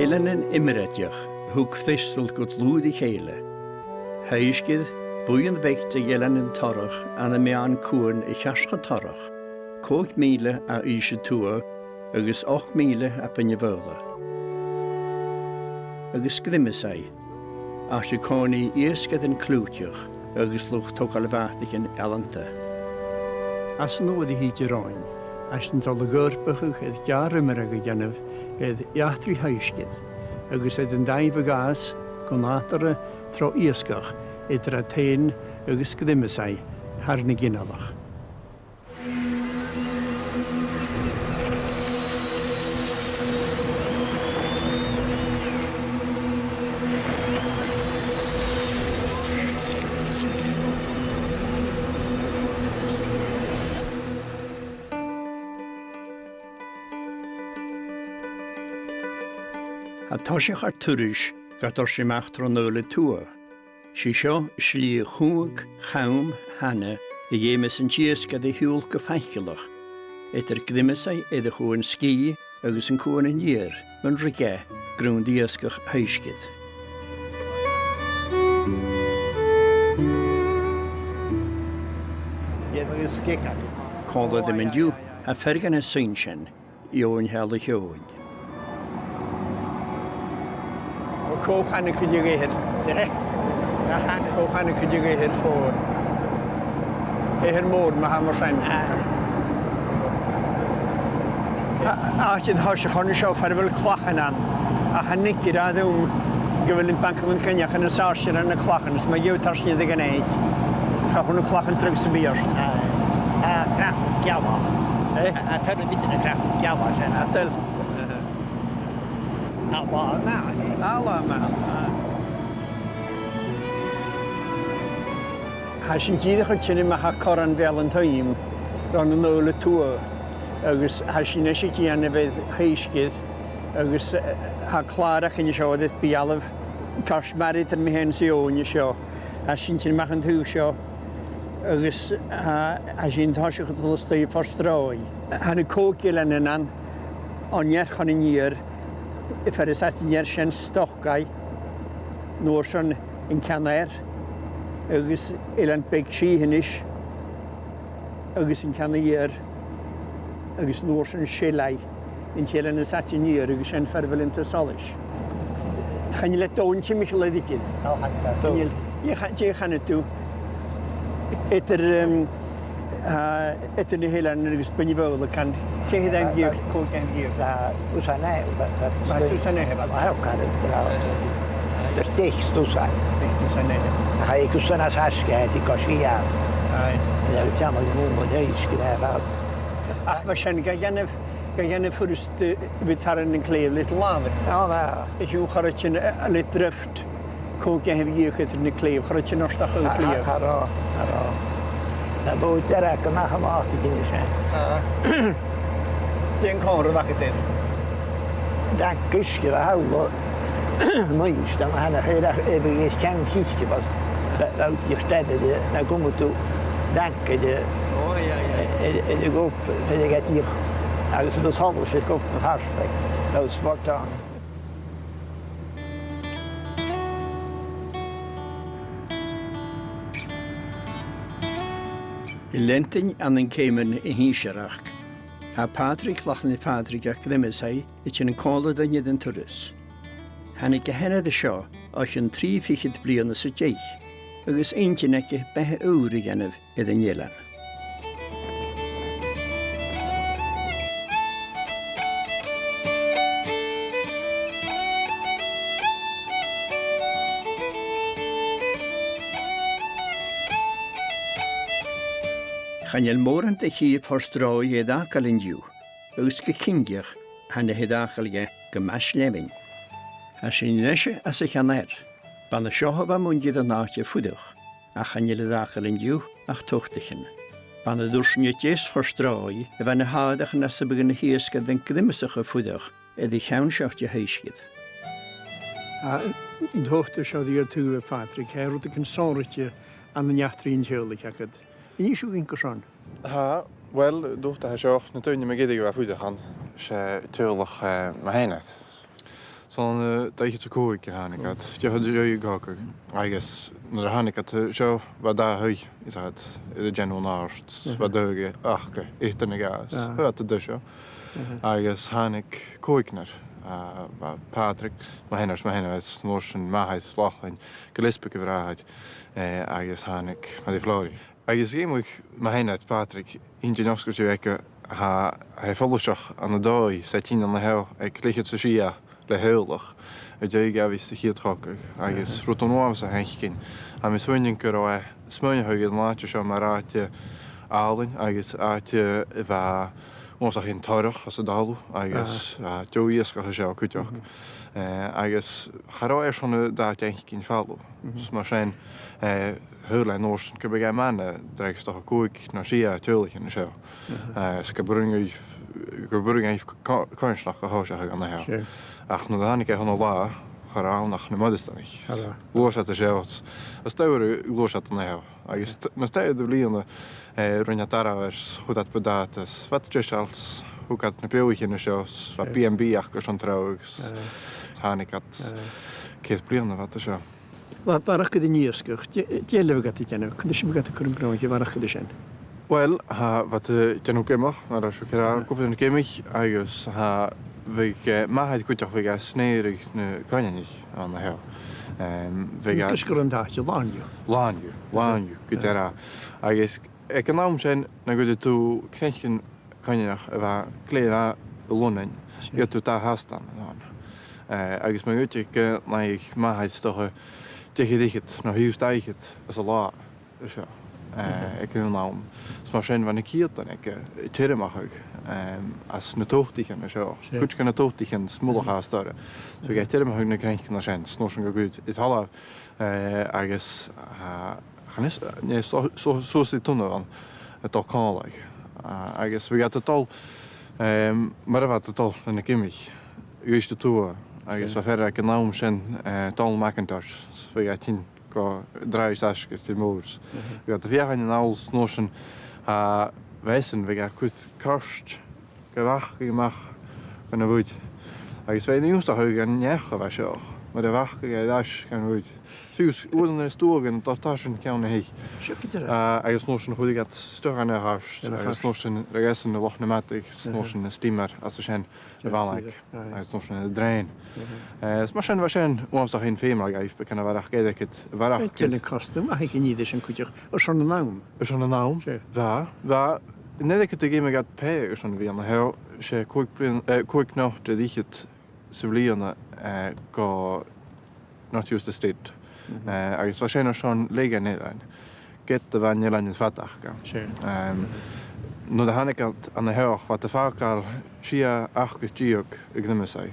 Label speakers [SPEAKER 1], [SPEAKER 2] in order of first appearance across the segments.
[SPEAKER 1] Ilan immeretiach, hwg ffistel gwt lwyd I chéile. Haisgydd, bwy'n feicht ilan yn torach, an y mewn cwn I chascha torach. 8,000 a eisiau tŵa, agus 8,000 a pynnu fyrda. Agus grimysau, a sy'n coni iesgad yn clwtiach, agus lwch togal fatig yn elanta. As yn oed I hyd I roen, as yn dal y gyrpachwch edd gar ymrag y gennyf edd iatri haisgyd, agus edd yn daif y gas, gonatara tro iesgach, edra tein agus grimysau, harni gynalach. A tosich ar turis gator si machtron nôl y tŵa. Si sio sli chwg, chawm, hanna, I ghemes yn tiesgad I hiwl gyffaicilach. Eter grimysau edrych chwn sgi agus yn cwn yn ier, mewn rige, grwn diesgach haisgyd. Cola ddim yn diw, a fergan y synsien, I o'n hel y hwn. Koch aan de kudje nee. Koch aan de kudje voor. Moord, maar gaan we zijn. Als je het huisje gewoon niet zo ver wil klagen aan. Als je niet gedaan om gewil in banken van Kenia gaan een sausje en een klagen. Dus maar je thuis niet tegen een. Ga gewoon een klagen terug te beheerst.
[SPEAKER 2] Kracht, ja maar. Het had een beetje een kracht, ja maar zijn.
[SPEAKER 1] Atel.
[SPEAKER 2] Allemaal.
[SPEAKER 1] Has yn gyd o'ch ti'n yma ha coran fel yn tîm, ron yn ôl y tŵa. Agus has yn eisiau gian efo heisgydd, agus ha clarach yn eisiau oedd bialaf cosmarid yn mi hen si o'n eisiau. Has yn ti'n mach yn tŵ eisiau, agus has yn tosio chyd o'r stoi fforstroi. Han y cwgil yn yna'n, onierch o'n yn i'r, Fer is at nier sien stochgai nôr son yn caner agus elan beg si hynish agus yn caner agus nôr son sielai yn tielan is at nier agus sien fer fel yn tysolish. Chan I let down ti'n mich ledigyn. Je chan ydw. Eter ni helan agus bynnu fel y can lle hydda'n gyr, cwg yn gyr.
[SPEAKER 2] Usanne,
[SPEAKER 1] Usanne heb.
[SPEAKER 2] Er tekst usan.
[SPEAKER 1] Usanne.
[SPEAKER 2] Ga ik usana sarsket I koshias. Ja, het jammer genoeg wat hij is gedaan.
[SPEAKER 1] Ach, maar zijn gaan voor de betaren en kleef little lamer.
[SPEAKER 2] Ja, maar.
[SPEAKER 1] Ik hoe gaat het je een lit drift. Kook je heb je het in de kleef, gaat het je nog stag uit kleef.
[SPEAKER 2] Hara. Dat moet er ook maar gemaakt in zijn.
[SPEAKER 1] Den kommer wat het is.
[SPEAKER 2] Dan kuske wel. Meest dan han hij daar even eens kan kiske was. Dat je steden de dan komen toe. Dank de.
[SPEAKER 1] Oh ja.
[SPEAKER 2] De groep dat ik het hier. Also das handelt sich auf den Harsbeck. Das war da.
[SPEAKER 1] I lentyn an yn ceimen I hinsarach. Ha Patrick lach yn Patrick ac ddymysau it yn colod yn ydyn twrys. Han I gehenad y sio o'ch yn 3 fichyd blion y sydgeich, agos eintyn ac behe ywr I gennyf ydyn nielan. Chanel morant y chi fforstroi edachal yn diw, ys gycingiach han y hedachal ge gymas lefyn. A sy'n nesio as y chaner, ban y siohob am wndyd o nachtio ffwdwch, a chanel edachal yn diw ach tochtachan. Ban y dwrsyn y jes fforstroi, y fan y hadach yn asab yn y hiesgad yn gdymysach o ffwdwch, edrych llawn siocht y heisgyd. A dwchter siodd i'r tŵ y Patrick, herwyd y consortio an y niathri'n tiolig agad. Yn eisiau gy'n gyson?
[SPEAKER 3] Wel, dwchter ha sioch, na tŵn i mae gedig o ffwdwch an. sé tuúlach mahéine. San daiche te cóig hánigat. De had ré gacha agus na hánigat seo bh dá thuig is i genú nást bh dóige achcha étain gas a du seo agus hánig cóignar Patrick má henars má henna nóir sin maithaid flachain go lispa go bhráid agus hánig má dí flóí. Agus géimúich má hennaid Patrick inge oscairtú aice ha folloseach an na dóid sé tí an na heh ag léiche sa sia le heulach a dé gahís a chiadthcaigh agus rutanóamh a heincin a mis swinin gur ó smuinethe an láte seo mar ráte álainn agus áte bheit óach hén tarach as a dalú agus dúíos go sé chuteach agus chará sena dá eincin fallú mar sin thuúla nósin go bh mena dreigstoach a cúig na si tuúlaich na seo go buring éh coinsnach go háiseach an na he. Ach na hánig é hana lá charánach na modisteich. Glóise a séhat. A stair glóise an heh. Agus na staid líonna rinne darhers chudat bedatas. Wat just húgad na beúichin na seos, wat B&B ach gur an traugus. Hánig at cés blianana wat a seo.
[SPEAKER 1] Barach go níoscuch, déileh gat déanú, chun sem gat chun brain barach go sin.
[SPEAKER 3] Well, wat genú géach mar a goúna géimiich agus bhíh maithaid chuteach bhíh snéirigh na gaiineich an na heh.
[SPEAKER 1] Gus gur an dáte lániu.
[SPEAKER 3] Lániu go dearrá. Agus ag an nám sin na go tú chécin caiineach a bheit léad lúnain go tú tá hastan agus mé úte go na maithaid stocha dichid nó hiús daichid as a lá seo. Ag an nám. Mar sin bhena cían ag tíireachach as na tóchtaichan na seo. Chuid gan na tóchtaichan smúlacha stáire. So ag tíireachach na greincin na sin, snó sin go gúid. Is hala agus sósaí tunna an atá cálaigh. Agus bhí atá mar a bheit atá na gimiich. Uiste túa agus bh fer ag an nám sin Donald McIntosh. Bhí tí go dráis asgus tí mórs. Bhí a bhíchain an áils nósin bhésan bhí a chut cost go bhacha amach gan na bhúid. Agus bhé níos a thuig an necha bheith seoch, mar a bhacha é dais gan bhúid. Fiús údan is tógan dátá sin ceanna hí. Agus nósin chudig at stogan a háist, agus nósin regesan na loch na matig, nósin na stímar as a sin bhalaig, agus nósin na dréin. Mar sin bhar sin óamsach hén féimar gaif be canna bharach géadachid bharach.
[SPEAKER 1] Tine costum a hí níidir sin chuteach ar son na nám.
[SPEAKER 3] Ar son na nám? Bha, nedachid a géime gad pe ar son bhí an na heo sé cúig nach de díchid sa bhlíonna go North the State. Agus bhar sin ar son léige néadain. Get a bhaine lein fatach ga. nó a hánig an na heach wat a fácar si achgus díog ag gnimeá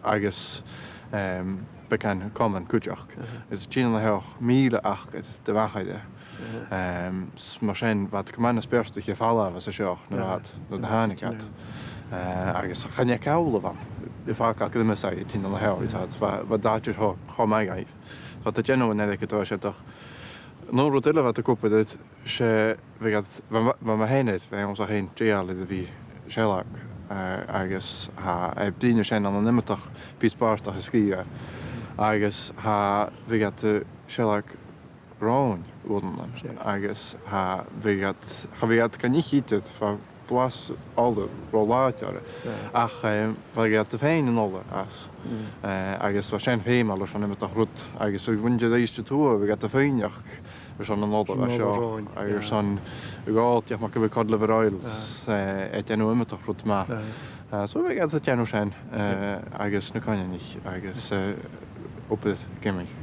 [SPEAKER 3] agus becan common cuteach. Is tí na heach míle achgad de bhachaide. Mar sin wat gomanna spéirsta ché fála a seoch nó a hánig agus channe ceála van. I fácar gnimeá tí na heir wat dáidir cho maigaibh. Wat a genú nedictá séach. Nó ruile wat a kopaid sé ma héid bheit ons a hén déala a bhí séach agus bline sé an an nimmeach píspáach a scíe agus bhí séach ráin údan agus bhí gan níchíid fan blas alle róláteare ach bhil a féin an alle as agus war sé féim all an nimmeach rut agus bhainte éiste tú bhí a féineach an an nóda seo agus san gáilteach mar go bh cod le bhráil éú imimeach rut má. So bheith a teanú sin agus na caiinich agus opid gimich.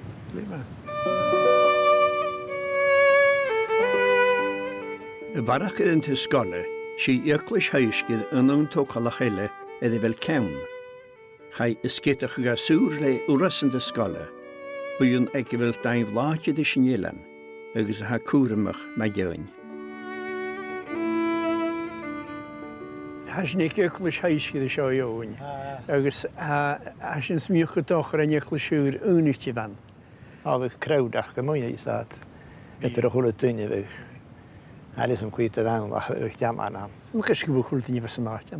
[SPEAKER 1] I barach yn ty sgole, si iaclis haisgyd yn o'n tocal a chaile edrych fel cewn. Chai ysgydach ga sŵr le wras yn dy sgole, bwy'n ag fel dain vláti dy synielan, agus ha cwrymach mae gywyn. Has niet iaclis haisgyd y sio yw'n, agus has yn smiwch y dochra yn iaclis sŵr unig ti fan.
[SPEAKER 2] Fydd crewdach gymwyn i sad, gyda'r chwle dwyni fydd. Hij is een goede aan, maar ik jammer aan.
[SPEAKER 1] Hoe kan je gewoon goed in je personage?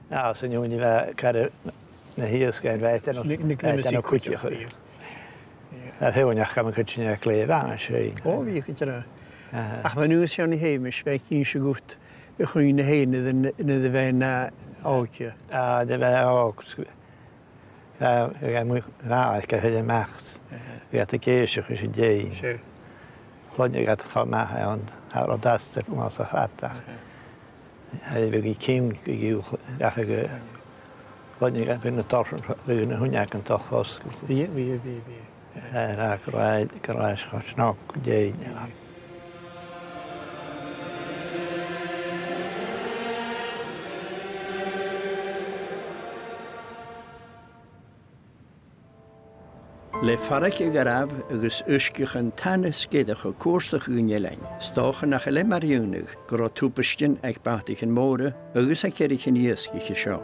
[SPEAKER 2] Ja, sy'n yw'n i fe cael na hiysgain fe, dyn nhw cwtio chi. Yr hewn i'ch am y cwtio ni'r glef am eisiau.
[SPEAKER 1] O, fi gyda. Ach, mae nhw'n siarad i heim, ysbeg i'n siw gwt y chwyn y hein ydy fe na awgio.
[SPEAKER 2] A, dy fe og. Gael mwy rhaid gael hyn y macht. Gael y geisio chi sy'n dweud.
[SPEAKER 1] Siw.
[SPEAKER 2] Chlonig gael chod ma, ond hawr o daster mas o chadach. Hij wil geen gejuich, dat je gewoon niet binnen torsen, binnen hun jak en toch was.
[SPEAKER 1] Wie.
[SPEAKER 2] Raak rijdt gaat snel, je.
[SPEAKER 1] Le farach y garab agos ysgych yn tan ysgedach o cwrsach yn ielein. Stoch yn achel mariwnig, gro twbystyn ag batich yn môr, agos ac erich yn ysgych y sio.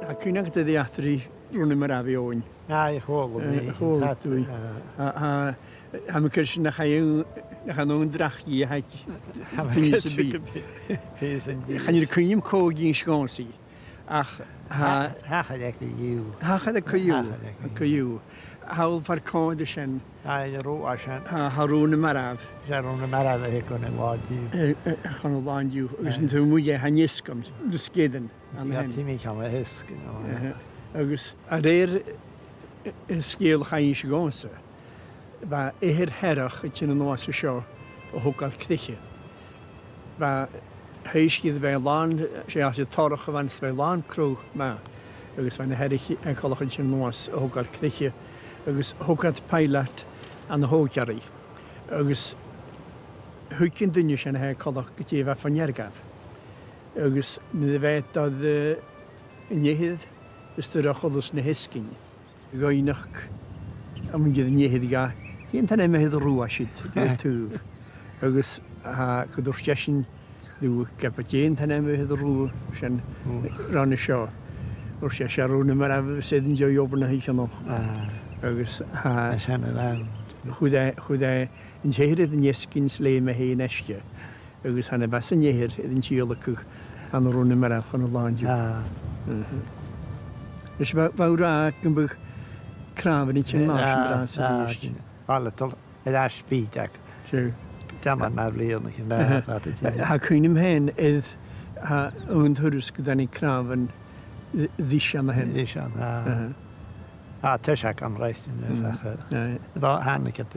[SPEAKER 1] A cynnig dydi atri rhwng y marafi oen.
[SPEAKER 2] Na, ich hol.
[SPEAKER 1] Hol dwi. A mae cyrsyn nach nhw'n drachi a haig dyn sy'n bi. Chan i'r cynnig cog i'n sgonsi. Ach,
[SPEAKER 2] Hachad ek de jiw.
[SPEAKER 1] Hachad y cyw. Hawl far cod y sien.
[SPEAKER 2] Ja, je roe als je.
[SPEAKER 1] Harwn y maraf.
[SPEAKER 2] Ja, rond de mara dat ik kon een wat jiw.
[SPEAKER 1] Chan o lan diw. Agus yn tŵm mwy han ysgam. Dysgedyn.
[SPEAKER 2] Ja, timi kan we hisk.
[SPEAKER 1] Agus ar sgil cha eisiau gonsa. Ba eher herach y tyn yn oes y sio o hwgal cdichio. Ba heisgydd fe lan, sé as y torach o fan fe lan crw ma. Agus fan y herich yn colach yn tyn yn oes o hwgal cdichio. Agus hwgad pailat an y hwgari. Agus hwgyn dynnu sy'n heg colach gyda fe fan iergaf. Agus nid fe doedd niehydd ystyrach oeddos na hysgyn. Goenach am yn gyda niehydd i ga. Di'n tan emyhydd rŵa sydd, di'n tŵf. Agus gydw'r siesin dyw geba di'n tan emyhydd rŵa sy'n ran y sio. O'r siesia rŵn yma'r af sydd yn joi obr na hych anoch. Agus
[SPEAKER 2] Sen y fan.
[SPEAKER 1] chwydda yn tehydd yn iesgyn sle me hei nestia. Agus hanna bas yn iehyd yn tiolacwch an rŵn yma'r af yn o lan diw. Ys fawr ac yn bych craf yn eich yn mas yn dras yn eich.
[SPEAKER 2] Alle tol. Het is speedak.
[SPEAKER 1] Siw.
[SPEAKER 2] Daman maar vliegen ik in bij.
[SPEAKER 1] Ha cwyn hen ydd ha o'n hwrs gyda ni craf yn ddisian na hen.
[SPEAKER 2] Is aan. Ah, Teshak am reis in de vach. Wel handig het.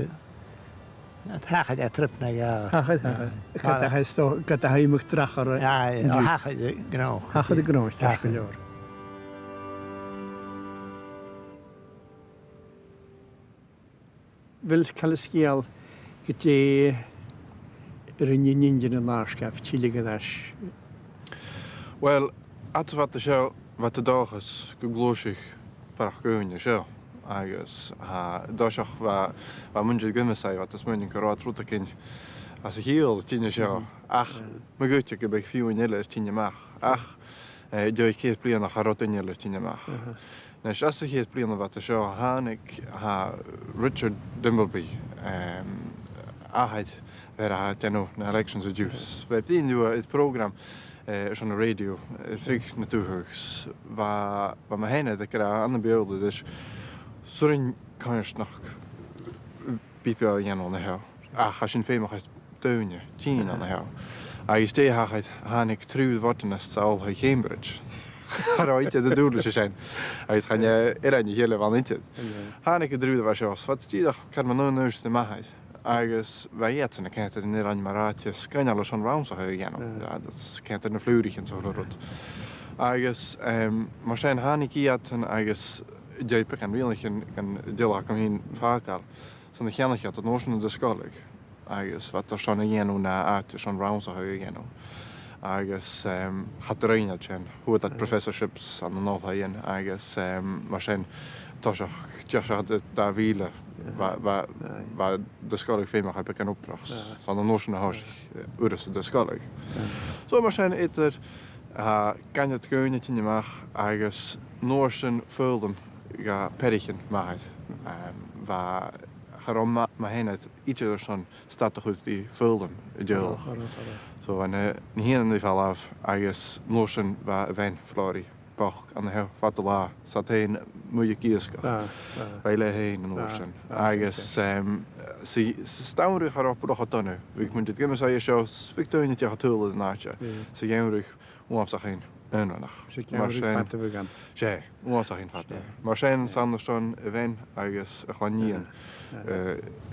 [SPEAKER 2] Het haged er trip naar ja.
[SPEAKER 1] Gada ha imig drachar.
[SPEAKER 2] Ja, haged genoeg.
[SPEAKER 1] Haged genoeg, ja. Wil cael y sgial gyda yr un indyn yn larsgaf, tilig ydys?
[SPEAKER 3] Wel, at wat de show, wat de dag is, gegloosig, parach goeie show. Agus, dosach wa munjid gymysau, wat is munin karot rutakin. As ik heel tien show. Ach, me goed, ik heb ik veel in jeller tien mag. Ach, doe ik keer plien nog rot in jeller tien mag. Dus als ik het plien wat de show haan ik Richard Dimbleby. Aheid, waar hij ten na elections of juice. We hebben nu het programma. Zo'n radio, zeg natuurlijk, waar me heen dat ik er aan de beelden, dus zo'n kan je nog piepen aan de hel. Als je een veel mag steunen, 10 aan de hel. Als je steeds gaat, ik trouw worden als het al Cambridge. Daar weet je de doelen zijn. Als je er aan je hele van niet. Ga ik het trouw was zoals wat die dag kan me nou neus te maken. Agus wij eten en kent er in Iran Maratjes kan alles aan rounds gaan. Ja, dat kent er een vleurig en zo rot. Agus maar zijn hanik eten agus jij kan wel een deel kan heen vaak al. Zo'n gennig dat nog een de scholig. Agus wat er zo'n een na uit zo'n rounds gaan. Agus gaat er een dat hoe dat professorships aan de nog heen. Agus maar zijn toch je daar wielen. Waar de scholig veel mag kan opdracht. Van de Noorse huis, Urus de scholig. Zo maar zijn het kan het kunnen in je mag ergens Noorse vulden ga perchen maken. Waar gewoon maar heen het ietsje zo'n staat toch goed die vulden deel. Zo en hier in ieder geval af ergens Noorse waar wijn flori bach an he fat lá sa tain mu gíasca bheile héin an ósin. Agus staúrich ar opach donna, bhíh mu gimme sé seo vicúine te túla náte sa dhéanrich uamsa chéin önach. sé uamsa chéin fatte. Mar sé sanderson a bhain agus a chaníon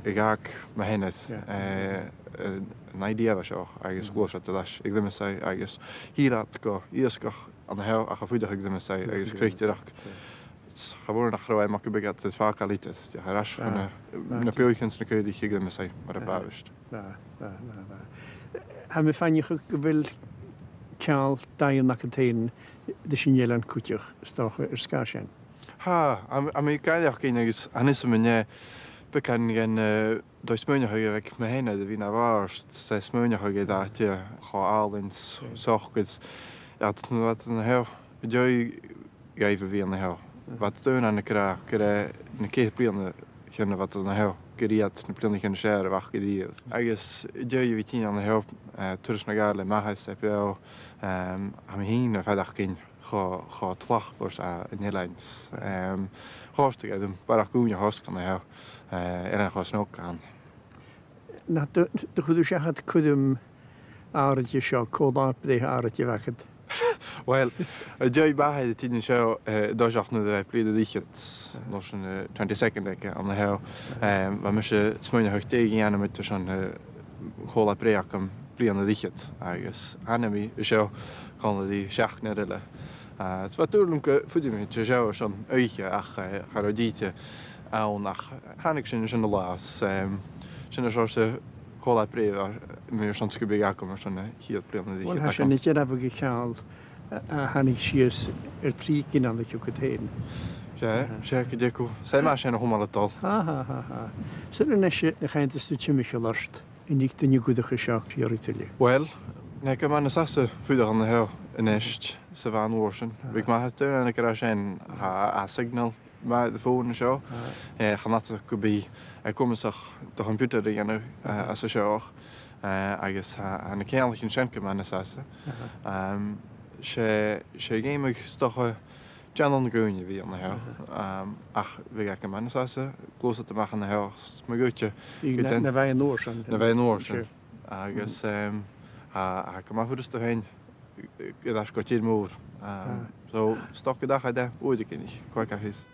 [SPEAKER 3] i gach me hennet naidíh seoch agus glóse leis ag dhiime sé agus hírat go íoscach an he a cha fuideach ag dhiime sé agus cruiteach chabúr nach raibh mac begad is fáca líte ras na peúchans na chuidí chi dhiime sé mar a bavist.
[SPEAKER 1] Ha mé fanne go bhfuil ceall daon nach an taon de sin dhéile an cúteach stocha ar sá sin.
[SPEAKER 3] Ha a mé gaiideach cin agus anis muné bekan gen do smúneige bheith me héine a bhí na bhharst sé smúneige dáte chá álins sochgus an he dé gaibh bhí an na he. Wat dún an nará gur na cé blianana chenne wat na he goíad na blianana chin sé a bhach go díomh. Agus dé bhí tí an na he turas na gáile maithe sé pe ha híine feidach cin chá tlachbors a Nederlands. Háiste dum barach gúne hoscan na he an chá snó an.
[SPEAKER 1] Na de chuú seachad chudum áide seo códá é áide bhechad.
[SPEAKER 3] Well, dé baheid a tíine seo dáachna a plíad díchat nó an 22 an na he me se smuoine thucht dé anamid an chola bréacham blianana díchat agus anamí seo chu dí seaachna riile. Tá dúlum go fuidirimi te seo an éiche ach charodíte nach hánig sin sin lás sinna seo se chola bréh mé an scubi gacham mar sanna chiad blianana díchat.
[SPEAKER 1] Bhil sin níte a go ceall a hanig sios ar trí cin an go téin.
[SPEAKER 3] sé go déú sé mar sin thumálatá.
[SPEAKER 1] Sin an neise na chaintú tiimiise last i ní duine godacha seach tíorítile.
[SPEAKER 3] Well, ne go man sasa fuidir an na he in éist sa bhhainhsin. Bhíh mai duna go sin a signal me de fóna seo chanata go bí cumasach do computer a dhéanú as sa seoch agus na céanla cin sin go man sasa. sé géimeach stocha Janan gúine bhí an na he ach bhí go man sasa glósa amach an na he mu gote
[SPEAKER 1] na bheith nóir sin.
[SPEAKER 3] na bheith nóir sin agus go má fuasta féin go go tíad mór. So sto go dacha de úide cinnig chuig a hís.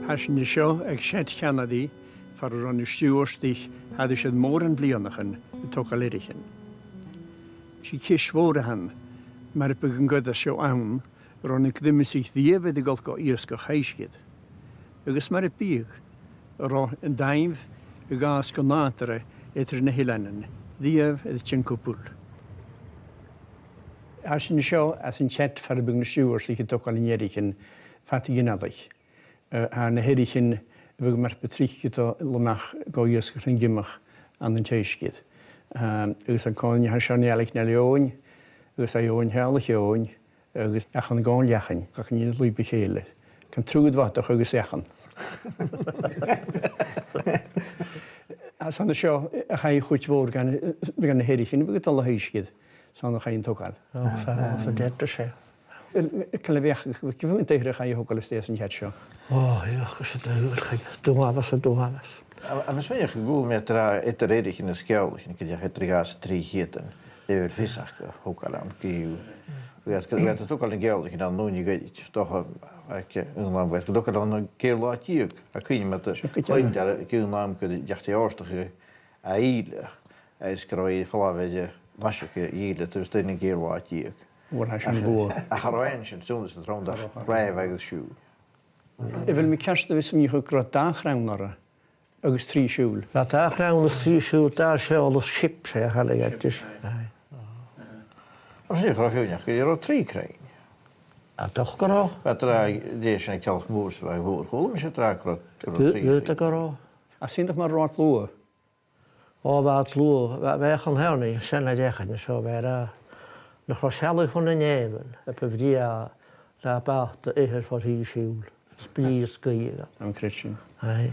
[SPEAKER 1] Hasin seo ag séint cheanadaí far an stúirtí haidir sé mór an blianachan i tócha lirichin. Sí cismhórahan mar be an goda seo ann rannig dhimisich díomh i gáil go íosca chaisciad. Agus mar bíag rá an daimh i gás go nátara idir na hilennen, díomh i tin cúpúl. Hasin seo as an chet far be an stúirtí i tócha lirichin fati ginadaich. Na hérichin bhfuil mar betríchitá lemach go íosca an gimach an an téisciad. Agus an cáine ha seánealaigh na leóin, agus a jóin heala teóin agus echan gáin lechain, gach ní lúb chéile. Can trúd vatach agus echan. As an seo a cha chuit mhór gan na hérichin, bhfuil tal a héisciad san na chaon tógáil.
[SPEAKER 2] Sa déta sé.
[SPEAKER 1] Can le bheach go bhfuin éire cha thugáil stéas an head seo.
[SPEAKER 2] Go sé dúhabas a dúhabas.
[SPEAKER 4] A mes mé go mé itar éidir na sceáil go dtí gas trí héan éhir fisach go thugáil an cíú. Tuáil an geáil an nóí gaiid docha bhfuil go docha an céirlátííag a chuine me cúnám go deachtaí ástacha a íle is go raí fáhide naisicha íle tú staine géirlátííag. A charáin sin súnas an trónda raibh agus siú.
[SPEAKER 1] I bhfuil mi ceasta bhí sem chu gra dachránara agus trí siúil.
[SPEAKER 2] Tá dachránlas trí siúil dá seolalas sip sé a chaalaigeitis.
[SPEAKER 4] Am sé chu fiúneach go ar trí crain.
[SPEAKER 2] A doch go rá?
[SPEAKER 4] Dééis sin ceach mús bheith bhór chola sé trárá
[SPEAKER 2] Dúta go rá.
[SPEAKER 1] A síach mar rát lua.
[SPEAKER 2] Bhát lú bheith an henaí sinna dechan seo bheit na chá seala chun na néhan a pe bhdí le bata ihir for hí siúil.
[SPEAKER 5] Splís gaíga.
[SPEAKER 1] An Christian.
[SPEAKER 5] Ai.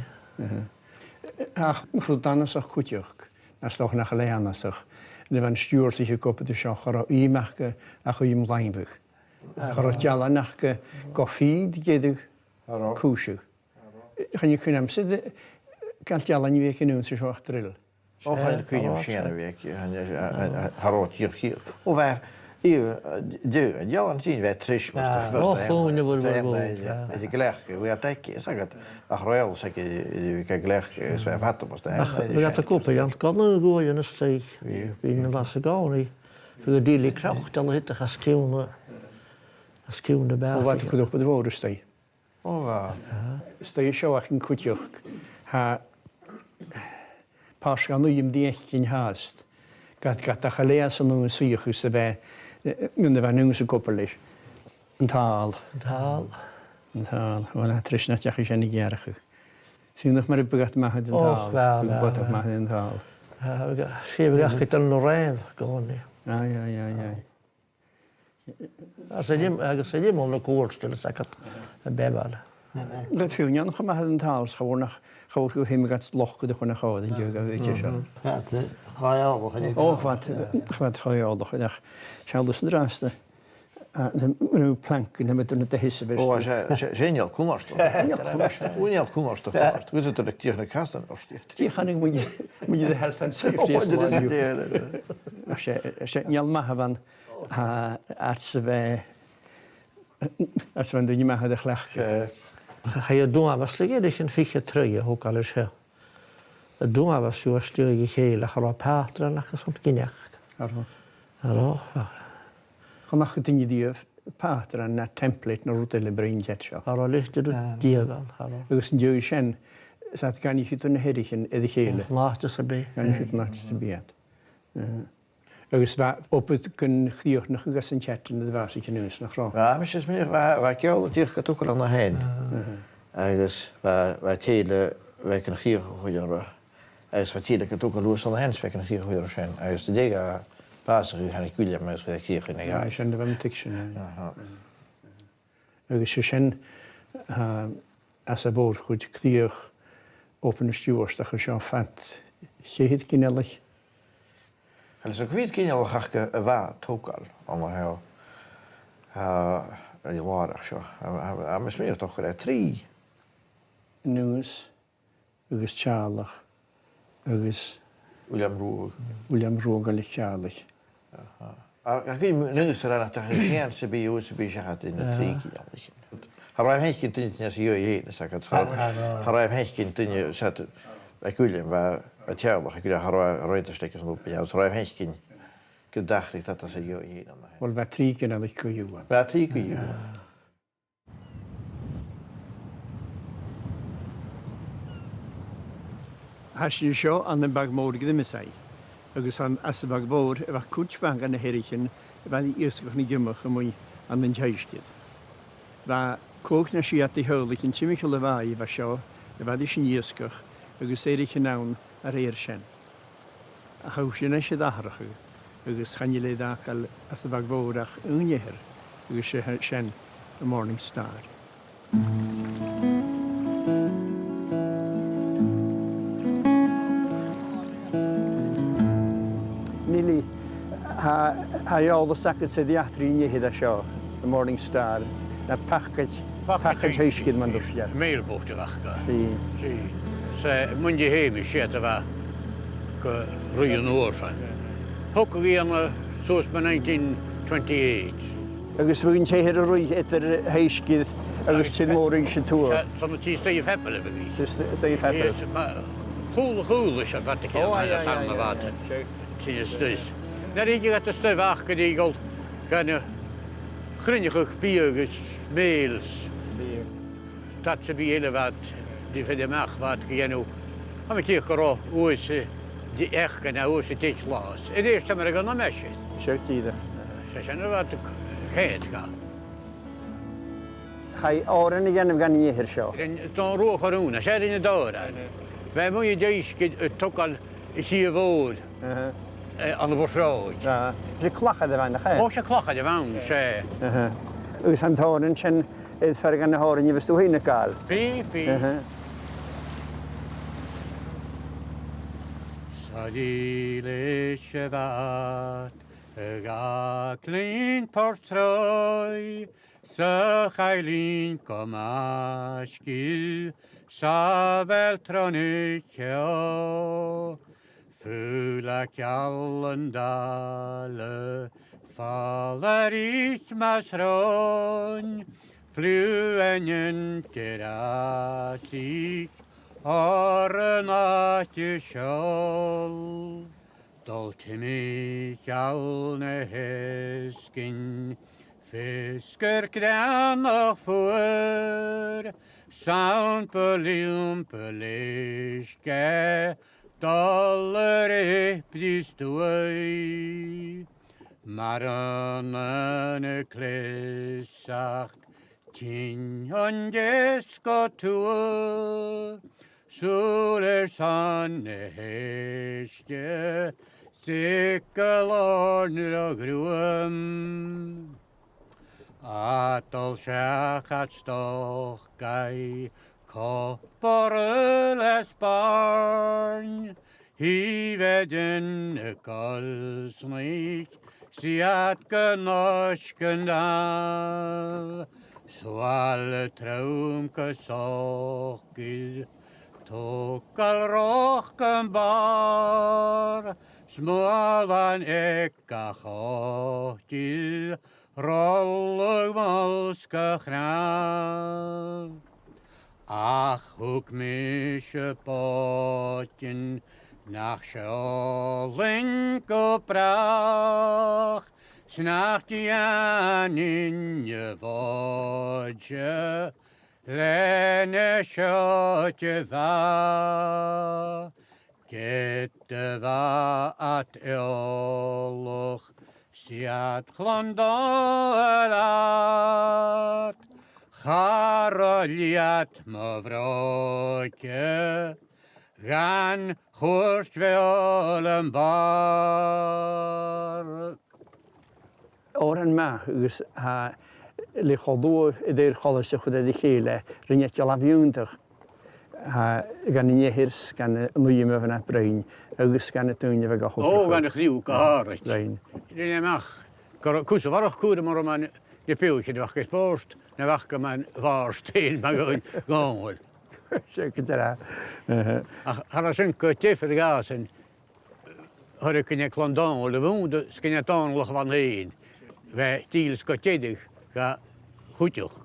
[SPEAKER 1] Ach, chrudanasach cwtioch, nas doch nach leanasach. Ne van stuurtige koppen de seo chara ímachge a chu im leinbug. Chara diala nachge goffi gedig cwsig. Chan je kunnen amsyd gael diala ni fech yn yw'n sy'n sioach drill.
[SPEAKER 4] O, chael cwyn sian y fec, harot i'r hir. O, fe, dwi'n jalan ti'n fe trish mas.
[SPEAKER 5] Chwn y fwrdd
[SPEAKER 4] Ydy glech, we a degi, sagad, a chroel sag i gael glech, sve fatta mas.
[SPEAKER 5] We gaat de koppen, Jan. Kan nu gooien in de steek. Binnen een lasse gauw niet. We gaan die kracht, dan hitte gaan schreeuwen de
[SPEAKER 1] O, wat ik op de woorden stij.
[SPEAKER 4] O, va.
[SPEAKER 1] Stij sioach yn cwtioch. Ha pas gan yw'n diech yn haast. Gat a chaleas yn yw'n sych ys y be yn y fan yw'n sy'n gwbl eich. Yn tal. Yn tal. Wel, a tris na tiach eisiau ni gerach. Sy'n ddech mae'r bygat mahad yn tal.
[SPEAKER 5] Och, wel.
[SPEAKER 1] Bwydach mahad yn tal.
[SPEAKER 5] Sef we gach gyda'n ref, gawr ni.
[SPEAKER 1] Ai.
[SPEAKER 5] Agus sé ddim o'n y gwrs, dyna sag y befal.
[SPEAKER 1] Dat fiwnion chym mahad yn tal. Chawr gyw hym gat loch gyda chwn a chawd yn diog a fe eisiau. O, chwad chwaeolwch. Sialus yn dras da. Rhyw plank yn hymwyd yn y dehys y
[SPEAKER 4] O, genial, kummarst. Unial kummarst. Gwyd ydyn eich diach na castan o'r stiet.
[SPEAKER 1] Diolch yn ymwyd i health and safety. Nial mahafan at sy fe'n dwi'n mahad eich lech.
[SPEAKER 5] Ga je doen was liggen, dus een fiche trui, ook al is heel. Het doen was zo stuur je heel, dat gaat pater en dat soort dingen. Hallo.
[SPEAKER 1] Gaan we dingen die pater en net template naar route le brain jet show.
[SPEAKER 5] Hallo, ligt er die wel. Hallo.
[SPEAKER 1] Dus een jeugd zijn, zat kan je het een herrigen in de hele.
[SPEAKER 5] Laat het erbij.
[SPEAKER 1] Kan je het naast te bieden. Dus waar op het kun je nog eens een chat in de was ik nu eens nog raar.
[SPEAKER 4] Ja, maar is meer waar jou die gaat ook al naar heen. Dus waar tele werken nog hier goede. Als wat tele gaat ook al los aan de hens werken nog hier goede zijn. Als de dingen passen gaan ik jullie maar eens hier in
[SPEAKER 1] ja. Ja, de wemtiction. Dus je zijn als een boord goed kreeg op een stuurs dat je zo vat. Je het kinderlijk.
[SPEAKER 4] Dus ik weet geen al ga wat ook al allemaal heel waardig zo. Maar misschien toch er 3.
[SPEAKER 1] Nieuws, dus Charles, dus William Roog en Charles.
[SPEAKER 4] Ik weet niet zo dat er geen CBU gaat in de 3 keer. Hij heeft geen tien jaar heen, zeg het. Hij heeft geen 10 jaar zat. Ik wil hem waar het jaar nog. Ik wil haar ruimtestekkers op. Ja, dus hij heeft geen gedacht dat dat ze hier heen.
[SPEAKER 1] Wel bij 3 keer dat ik kun je.
[SPEAKER 4] Bij 3 keer.
[SPEAKER 1] Als je zo aan de bagmoord gedaan zei, dus aan als de bagmoord wat koets van gaan herrichten, waar die eerste nog niet gemig mooi aan de huis gaat. Waar kook naar je te huilen in ziemlich lawaai was zo, waar die Chineesker, dus zei ik nou een reerschen. Hoe je niet daar gaan, dus gaan jullie daar als de bagmoord een jaar, dus je zijn de Morning Star. Nili, ha je al de zaken ze die achterin je heda show, the Morning Star, dat pakketje huisje man dus ja.
[SPEAKER 6] Mailbocht wachten.
[SPEAKER 1] Sí.
[SPEAKER 6] Ze moet je heen zitten waar ruien oorzaak. Ook weer zoals bij 1928.
[SPEAKER 1] Dus we gaan zeggen dat we het huisje, dus het morgen toe.
[SPEAKER 6] Zo'n Steve Heppel
[SPEAKER 1] Dus Steve Heppel.
[SPEAKER 6] Cool is het wat ik hier samen water. Sinds dus. Net ik gaat de stuif afgediegeld. Gaan grinnig bierges, mails. Dat ze bij hele wat die voor de macht wat geno. Heb ik hier gehad hoe is die echt en hoe is het echt los. Het eerste maar gaan naar mesjes.
[SPEAKER 1] Zegt ieder.
[SPEAKER 6] Ze zijn er wat geen gaan.
[SPEAKER 1] Ga je oren igen gaan niet hier show.
[SPEAKER 6] En dan roog groen, ze in de deur. Wij moeten deze het toch al hier woord. Aan de bosrood.
[SPEAKER 1] Ja, ze klagen er weinig hè.
[SPEAKER 6] Oh, ze klagen er weinig, ze.
[SPEAKER 1] Dus aan het horen zijn fer gan na háin bheits tú hína gáil.
[SPEAKER 6] Bí. Sadíle se bhat ga clín portroi sa chailín go mascil sa veltronic cheo Fula ceallan dála fallarich masron Fluenin gerasich Arnatje sjål, dolte mich all ne heskin, fisker granach voor, sound peliske, dollar epdistoi, maranne klesacht, kin ongesko tuur, Soler sanne heste, sikkelorner og gruum. Atol sjakkat stokkai, kopporøles barn. Hiveden kolsnik, siatke norsken av. Så alle traumke sokker, Tokkal rohken bar, smålan ekka hotil, rollug malska chram. Ach, hoek mische potjen, nach sjålen koprach, snacht jan in je vodje, Lene shotje va, kette va at eoloch, siat glondolat, charoliat mevrootje, gan chorst veolen bar.
[SPEAKER 1] Oren ma, gus ha le chodú idir choiste chud é chéile rinne laúntaach gan inéhirs gan nuime fanna brein agus gan túine bheith go
[SPEAKER 6] Ó gan chríú áit Rinneach cúsa bharach cúda mar man de peúche de bhacha spóst na bhacha man bhharstéil me goin gáil.
[SPEAKER 1] sé go
[SPEAKER 6] Har sin go tífir gasan thu cinenne clondán le bhúnda cinenne tálach van héin, bheith tílas go téidir ga chuteoch.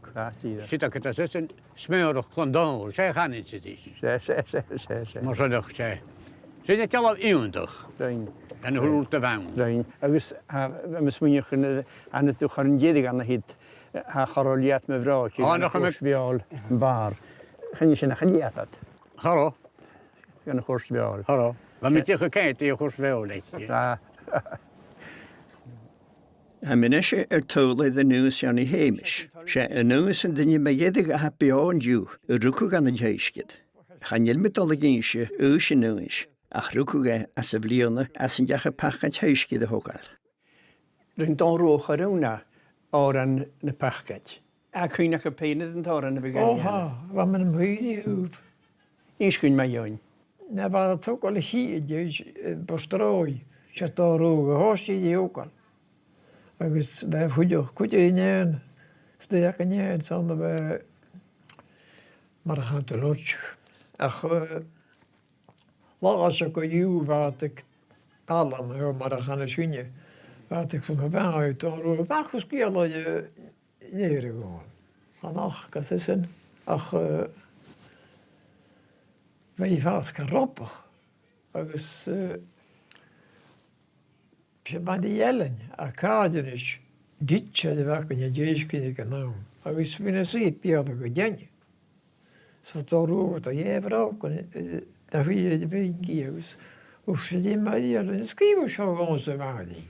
[SPEAKER 6] Sit go sin sméoch clondán, sé chanin si dís. Mar sinach sé. Sinne telah íúntaach an thuúta bhain.
[SPEAKER 1] Rein agus me smuoinechan anna tú chu an déidir anna hid ha choráliaat me bhrá beáil bar. Chenne sin nach chalíad.
[SPEAKER 6] Hará
[SPEAKER 1] gan na chós beáil.
[SPEAKER 6] Hará. Ba mi tícha céint í chós bhéolais.
[SPEAKER 1] Ha minne sé tóla de nuas anna héimis. sé a nuas an duine me dhéidir a ha beáin dú a ruú gan an héiscid. Chanil me dola géise sin nuas. Ach ruúge as sa bblionna as an deacha pachant héiscid a thugáil. Rinn dáróch a rúna á an na pachcaid. A chuoinach a péine an tá an na bhí.
[SPEAKER 5] Óha, bha man an bhuií húb.
[SPEAKER 1] Íscuin me dheoin.
[SPEAKER 5] Na bha tuáil híiad bostróid se dáróga háistí dhéogáil. Agus bheith chuideoch chuideénéan stéach a néad sanna bheith mar a chaanta lóirteach. Ach lága se go dú bhhaach talan ar mar a chana siúne. Bhhaach fan go bheáid dáró bhachas cíalaide néir a gáin. Anach gas is sin ach bheith fás go roppach agus sé ban dhéalainn a cáidenis ditse de bhecha na déiscinnig an nám. Agus bhína sí beada go déine. Sa dárógat a dhéhrá na bhí bhí agus ú sé dí maíar scíú seo bhán sa bhádí.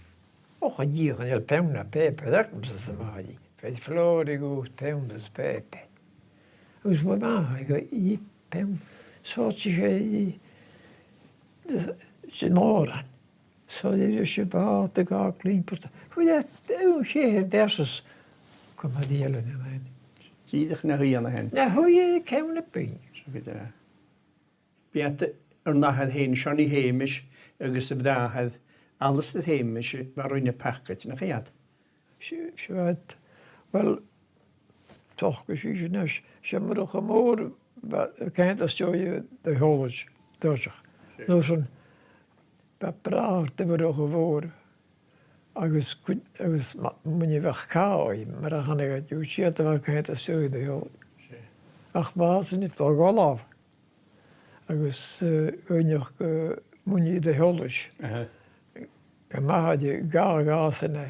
[SPEAKER 5] Och a díchan el pena pepe dacham sa bhádí. Feit flóri go peundas pepe. Agus bh máth go í peun sáti sé sé náran. Sa idir sé bát a gá límpasta. Fu ún chéir dersas go a díalan a bhain.
[SPEAKER 1] Díadach na híana hen.
[SPEAKER 5] Na hui cem na byn.
[SPEAKER 1] Biad ar nachad héin seán í héimis agus y bdáhad alles y héimis war rwy'n y pacet na fiad.
[SPEAKER 5] Siwad, wel, toch gysi nes, siamrwch am o'r caint astoi de holwys, dosach. Nos yn brawr dyfyrwch o fôr. Agus mwyn i fach cael, mae'r achaneg at yw siad efo caint astoi de holwys. Ach maas yn eithaf golaf. Agus ynnych mwyn i de holwys. Mahad i gas yna.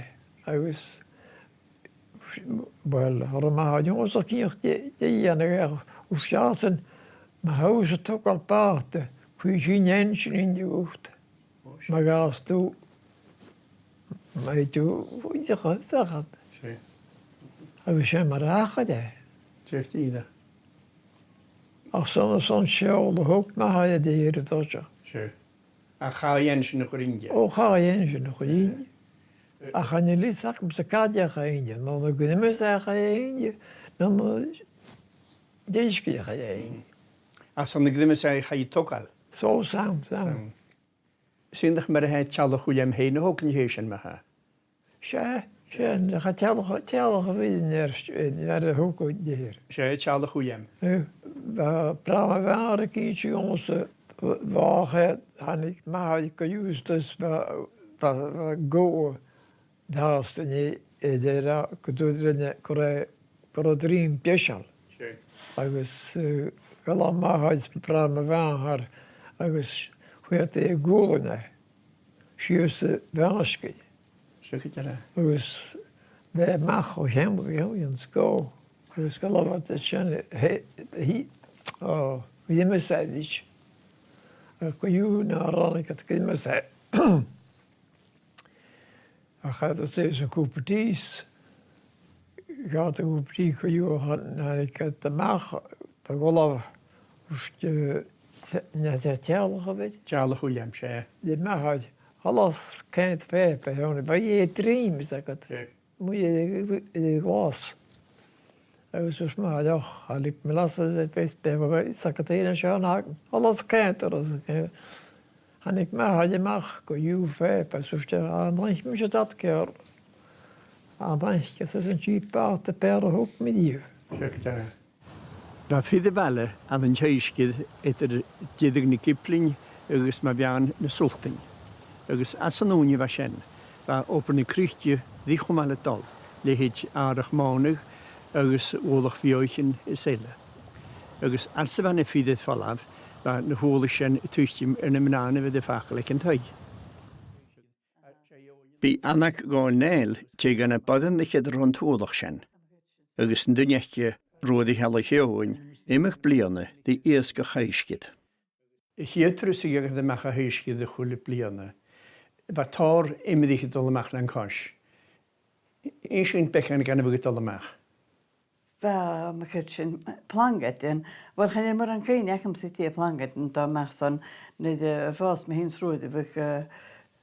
[SPEAKER 5] Agus, wel, ar y mahad yng Nghymru cynnych di yn yr wsiasyn, mae haws y tog al bart, cwy sy'n ensyn yn diwcht. Mae gas dw, mae dw, fwydych o ddechad. Agus sy'n mar achad e.
[SPEAKER 1] Trech di da.
[SPEAKER 5] Ach son siol o hwg mahad y dyr y dosach.
[SPEAKER 1] A cha jens yn ychyr India.
[SPEAKER 5] O cha ensyn o'ch yn A gaan je liet zeggen, maar ze kan je geen. Dan kunnen we zeggen geen. Dan deze keer ga je heen.
[SPEAKER 1] A son y gdym ysau cha i togal.
[SPEAKER 5] Zo samen.
[SPEAKER 1] Sy'n ddech mae'r het tial o chwilem hyn o hwg yn hysyn ma ha?
[SPEAKER 5] Ja, dan gaat tellen gewin naar de hoek uit de heer.
[SPEAKER 1] Sje, tial o chwilem.
[SPEAKER 5] We praten waren kietje jongens. Waar had ik maar ik juist dus we go. Daarst nie edera kududrene korodrim pieszal. Agus galama hajs prama vanhar agus huete gulune. Sjöse vanskid.
[SPEAKER 1] Sjökitara.
[SPEAKER 5] Agus ve macho hembo jens go. Agus galava te chane hi vi mesadic. Koju na ranikat kidmesad. Dan gaat het steeds een koeperties. Gaat de koepertie gejogen en ik heb de maag, de golf, net het tjallige weet.
[SPEAKER 1] Tjallige goeiem, sje.
[SPEAKER 5] De maag had alles kent pepen. Bij je dream, zeg het. Moet je de glas. En zo smaak ja, had ik me lassen het best bij secretaris gaan haken. Alles kent er. En ik had je mag je pepen, zo aan ik moest dat keer. Aan ik het is een cheap part de per hoek met je.
[SPEAKER 1] Waar vind je wel aan een huisje het er jeder kipling ergens maar bijaan de sultan. Ergens als een onie was zijn. Waar op een kruchtje die gewoon het al. Ligt aardig manig ergens oorlog viootje cellen. Ergens als ze wanneer vind hetval af. Waar de hoorlijk zijn tuchtje en de menane met de vakelijke tijd. Bij anak gaan neel tegen een padden dat je er rond hoorlijk zijn. Ergens een dunjetje rode helle gehoen, immer bliane, die eerste huisket. Hier terug je de mag huisket de goede bliane. Wat daar immer die het allemaal dan kans. Eens in bekken kan we het allemaal.
[SPEAKER 7] Waar me kitchen planget en wat gaan je maar aan kijken? Ik heb zitten planget en dan mag zo'n de vast met heen rode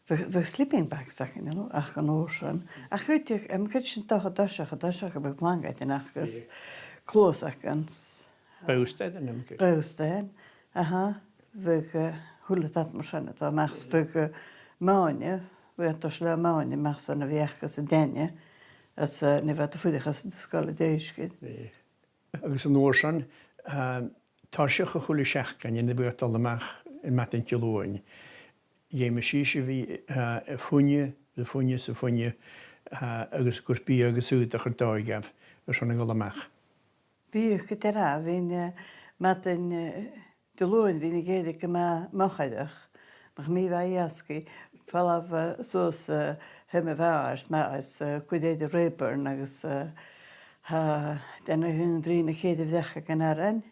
[SPEAKER 7] we sleeping bag zeggen, you know, ach een ocean. Ach weet je, me kitchen toch het dasje bij planget en ach is close akens.
[SPEAKER 1] Bouwsteden neem ik.
[SPEAKER 7] Bouwsteden, aha, we hoe dat misschien dan mag we maanden, we toch sla maanden mag zo'n werken ze denje. Als ne wat te voeden als de school deed.
[SPEAKER 1] Als een oorzaak, tasje gevoelig zeg kan je in de buurt allemaal in matentje loon. Je misschien wie funje, als korpie, als uit de getuig heb, dat is een allemaal.
[SPEAKER 7] Wie je het eraan, wie met een de loon, wie je het maar magtig, maar mij wij jaski. Vanaf zoals hem was, maar als kude de rapper, nagus dan hun drie keer zeggen kan erin,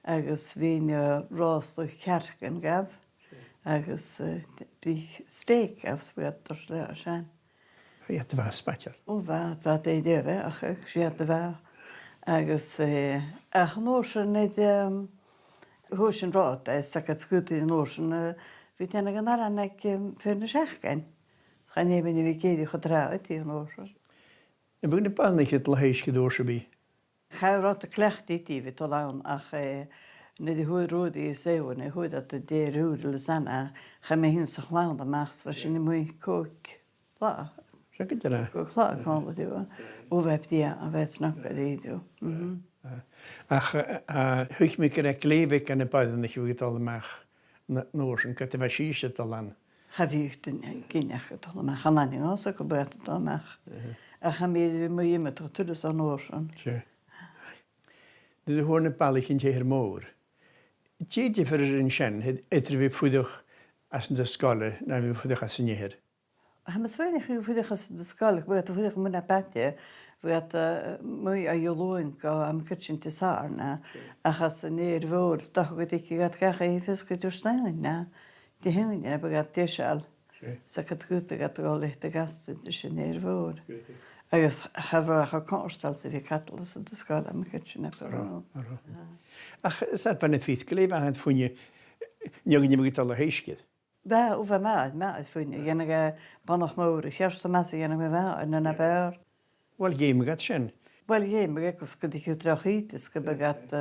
[SPEAKER 7] als wie roostig kerken gaf, als die steek afspeelt door zijn.
[SPEAKER 1] Ja, het was spatjer.
[SPEAKER 7] Oh, wat deed je wel? Ach, ik zie het wel. Als noorsje niet hoeschen rood, als ik het goed in noorsje. Vi tänker när han för säken. Ska ni men vi ger ju getrouwd tegen oss.
[SPEAKER 1] En begin de pan niet het huisje door ze bij.
[SPEAKER 7] Ga rot de klecht die we te lang ach ne de hoe rode is zo en hoe dat de rode sana ga me hin zich lang de macht was in mooi kook. La.
[SPEAKER 1] Zeg het er.
[SPEAKER 7] Klaar kan dat doen. Hoe heb je aan het snakken die doen.
[SPEAKER 1] Ach, huig me kere klebek en de buiten dat je het allemaal noorsen. Kan het wel schieten te lang.
[SPEAKER 7] Ga je den kinnig het allemaal gaan aan die als ik gebeurt het allemaal. Ga me mooi met het tulles dan noorsen.
[SPEAKER 1] Zo. De hoorne palletje in je moor. Tjeetje voor een schen, het er weer voedig als de scholen, naar weer voedig als een jeher.
[SPEAKER 7] Ga me weinig voedig als de school, ik weet voedig moet naar patje. Weet mooi aan je loon kan aan kitchen te saarna. Als een neer woord, toch dat ik gaat krijgen even gedurstellen na. Die heen hebben gaat tischal. Zeg het goed, dat er al ligt de gasten tussen neer woord. Agus chafrach a constal sy fi cadl ys y dysgol am kitchen efo.
[SPEAKER 1] Ach, zat van het fiets geleefd aan het funje. Njogin je moet alle heisgid.
[SPEAKER 7] Ba, ufa maad fwynnu. Ienig bonach mawr, chyrsta mas i ienig me fa, yn yna ber.
[SPEAKER 1] Wel, game gaat schen.
[SPEAKER 7] Wel, ie, mae gos gyda chi'n drach hyd, ys gyda gat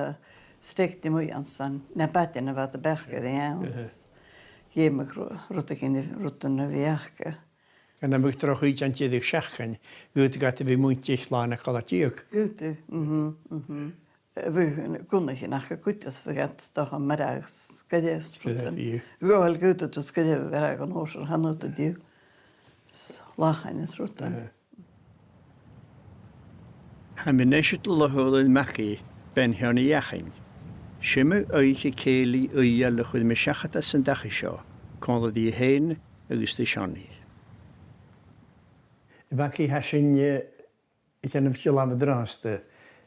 [SPEAKER 7] stek di mwy ansan. Na bat yna fa dy bechgyd i iawn. Ie, mae rwtach yn y fiachga.
[SPEAKER 1] En dan moet er ook iets aan je zeggen. Goed, gaat er weer moeite slaan en gaat het ook.
[SPEAKER 7] Goed, we kunnen je nach goed, als we gaat toch een middags gedeefd. Wel goed, dat het gedeefd werd aan hoorsen, han uit de duw. Lachen in het roeten.
[SPEAKER 1] Han ben net de holen makie, ben hier niet jaching. Schimme uitje keli uia luchud me schachata zijn dachisho. Kon die heen, de shani. Wakie hashin je, ik heb een veel aan het draasten.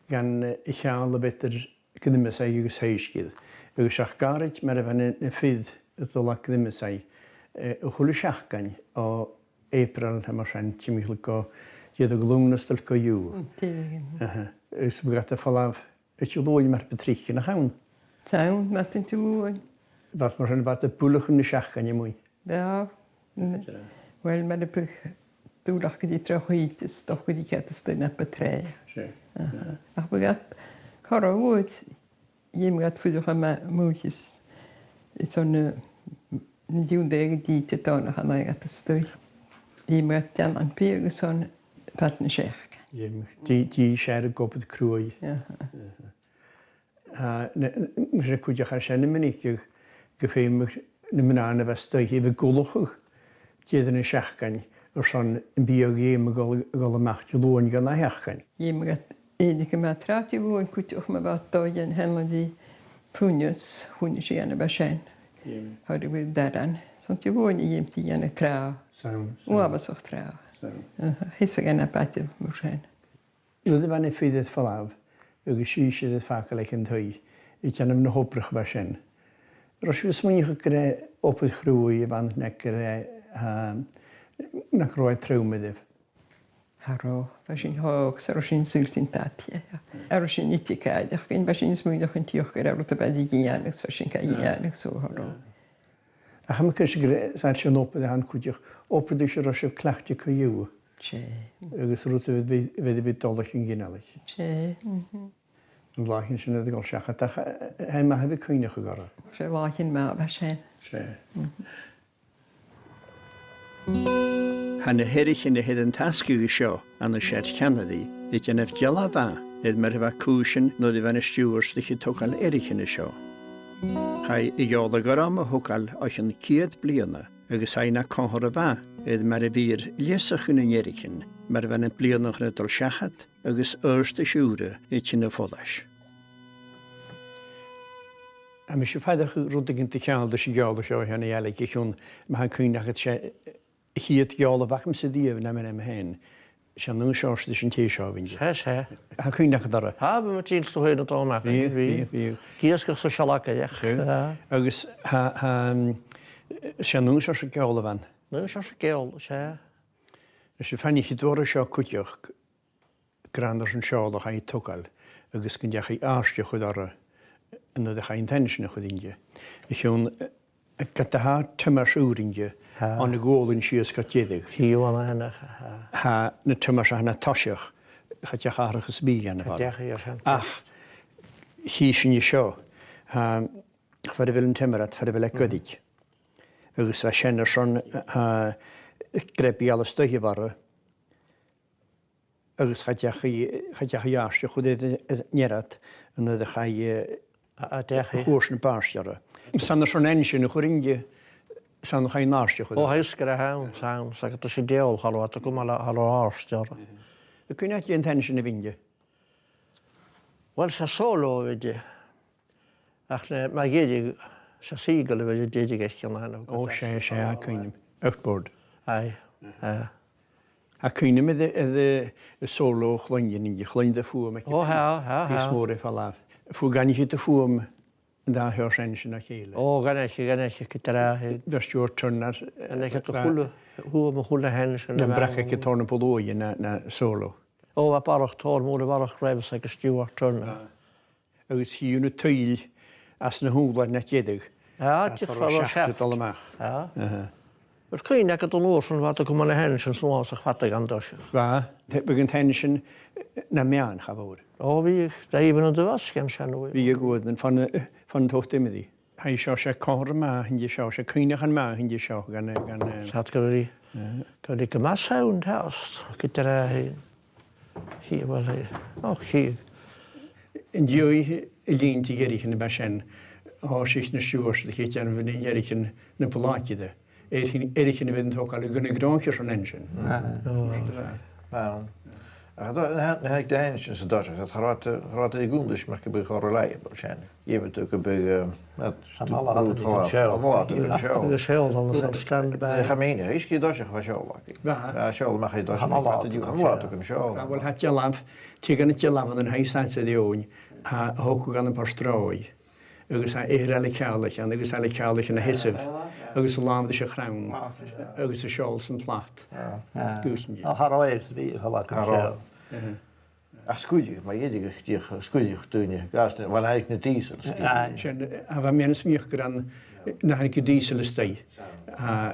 [SPEAKER 1] Gan ik ga alle beter kunnen zei je gescheiden. Ik zag garit, maar van een fid het zal kunnen zijn. Hoe schach kan o April hebben we zijn chemical je de gloomnestel kan je. Is begat te vallen. Het je looi maar betrek naar gaan.
[SPEAKER 5] Zijn met een toe.
[SPEAKER 1] Wat maar een wat de poelige schach kan je mooi.
[SPEAKER 5] Ja. Wel met de pug. Toen dacht ik die terug niet, dus toch die ketsten net betreien. Ach, begat, Cora woord, je moet voor de moedjes. Het zo'n nieuw ding die te doen gaan naar het stuk. Je moet dan aan peren zo'n partnerschap.
[SPEAKER 1] Die scheren op het krooi. Je kunt je gaan zijn, maar niet. Je geeft me een aan de westdag even gelukkig. Je er een schach kan. Er zijn een biogame gale macht je loon gaan naar herken.
[SPEAKER 5] Je moet enige matraat je woon kunt ook maar wat doen en handelen die funjes hunjes in de zijn. Houden we daaraan. Zodat je woon je hebt die in een trouw. Hoe was ook trouw. Hij is geen aparte zijn.
[SPEAKER 1] Dat was niet veel het verlaaf. Je geschiedje het vaak gelijk in het huis. Ik kan hem nog oprig zijn. Als je smoen gekregen op het groeien, want na croed traumadif.
[SPEAKER 5] Haro, fashin hoog, saroshin sultintatje. Aroshin itikad, ik ben fashin smoeidig en tiocher, er wordt bij die jaarlijks fashin jaarlijks zo haro.
[SPEAKER 1] Ach, maar kun je zeggen op de hand goed je op de je klachtje kun je.
[SPEAKER 5] Tje.
[SPEAKER 1] Dus route we tollig in genelig.
[SPEAKER 5] Tje.
[SPEAKER 1] Dan lag je net al zeggen dat hij maar hebben kunnen gegaan.
[SPEAKER 5] Ze lachen maar fashin.
[SPEAKER 1] Tje. Han de herich in de heden tasku show aan de Shed Kennedy. Ik en heeft jalaba. Het maar wat kuschen no de van stewards die je toch al erich in de show. Hij jole garame hokal als een kiet bliene. Er zijn na konhorba. Het maar weer lessig in jerichen. Maar van een bliene nog net al schachat. Er is eerste shure ik in de vodash. En als je verder roetig in te gaan, dus je jole show han eigenlijk gewoon maar kun je het hier het jole wacht ze die naar hem heen. Zijn nu zoals de Sint-Jesu windje.
[SPEAKER 4] Hè.
[SPEAKER 1] Hij kun je dat gedaan.
[SPEAKER 4] Hebben we het eens toch heel dat maken?
[SPEAKER 1] Wie.
[SPEAKER 4] Kierskig zo schalak, ja.
[SPEAKER 1] Dus zijn nu zoals de jole van.
[SPEAKER 4] Nu zoals de keel, hè.
[SPEAKER 1] Dus je van je door zo kutje, kranders en schouder ga je toch al. Dus kun je geen aasje gedaan. En dan ga je intentie goed in je. Ik gewoon ik had de haar Thomas Oeringje aan de golden schiers katjedig.
[SPEAKER 4] Zie je wel hen.
[SPEAKER 1] Ha, ne Thomas aan het tasje. chateach arachas bí an bhar.
[SPEAKER 8] Decha ar hen.
[SPEAKER 1] Ach, hí sin i seo, far bhfuil an timarat, far bhfuil godig. Agus a sin son grepi alla stohi bara. Agus chateach jáste chud nerat yn ydych chai
[SPEAKER 8] A decha.
[SPEAKER 1] chwrs na barstiara. Sanna son ensin y chwringi, sanna chai narste chud.
[SPEAKER 8] O haisgar a hen, sa'n sag to si deol halw at o gwmala halw arstiar.
[SPEAKER 1] Y cwna ti yn tensin y fingi?
[SPEAKER 8] Wel, sa solo wedi. Ach ne, mae gedig, sa sigol wedi dedig eich gan hynny.
[SPEAKER 1] O, sé a cwnym. Outboard.
[SPEAKER 8] Ai.
[SPEAKER 1] A cwnym ydy y solo chlwngin i chlwng dy ffwm.
[SPEAKER 8] O, ha.
[SPEAKER 1] Smwr e falaf. Ffw gan i chi dy ffwm yn da hyrs ensin a cheile.
[SPEAKER 8] O, ganech gyda'r
[SPEAKER 1] Fes tiwr tyrnar.
[SPEAKER 8] Ganech gyda hwle hen sy'n
[SPEAKER 1] Na brach ac y torn y boloi na solo.
[SPEAKER 8] O, a barach tor mwr a barach rebs ag y Stuart Turner.
[SPEAKER 1] Agus hiwn y twyl as na hwlad na jedig.
[SPEAKER 8] Ja, dit
[SPEAKER 1] As
[SPEAKER 8] var
[SPEAKER 1] far
[SPEAKER 8] wel
[SPEAKER 1] siafft
[SPEAKER 8] chef.
[SPEAKER 1] allemaal.
[SPEAKER 8] Ja. Het kun je net een oor van wat ik om aan de hen zijn zoals ik wat ik aan het
[SPEAKER 1] Ga, het begint henschen na mean geboren.
[SPEAKER 8] O, wie daar even op de was gaan zijn.
[SPEAKER 1] Wie je goed van tocht imedi. Hij zou ze koren ma, en je zou ze kunnen gaan ma, en je zou gaan.
[SPEAKER 8] Zat ik kan ik een mas houden haast. Ik er hier wel ook hier.
[SPEAKER 1] En je lien te gerig in de bassin. Als ik naar sjoers, dat heet je een gerig in een polaatje de. Erik in de wind ook al een groontje van engen.
[SPEAKER 4] Dan heb ik de eindjes in zijn das. Dat gaat de goedjes, maar ik ben gewoon relay waarschijnlijk. Je bent ook een beetje met
[SPEAKER 8] De schil dan is het stand bij.
[SPEAKER 4] Gemeen, is je das was jou wakker. Ja, zo mag je das. Laat ook een show.
[SPEAKER 1] Wel had je laf, tegen het je laf en hij staat ze de oon. Hoog gaan een paar strooi. Agus a éhraile cealaach an agus eile cealaach in a hisibh, agus a lámda se chrawn, agus a seol san tlacht. Gúsin
[SPEAKER 2] A haráir bí halach an
[SPEAKER 4] Ach skuidig, maar je die skuidig toen je gas, wel eigenlijk net diesel.
[SPEAKER 1] Sin a bheit mianna smíoch gur an na hanig go dísel is stay.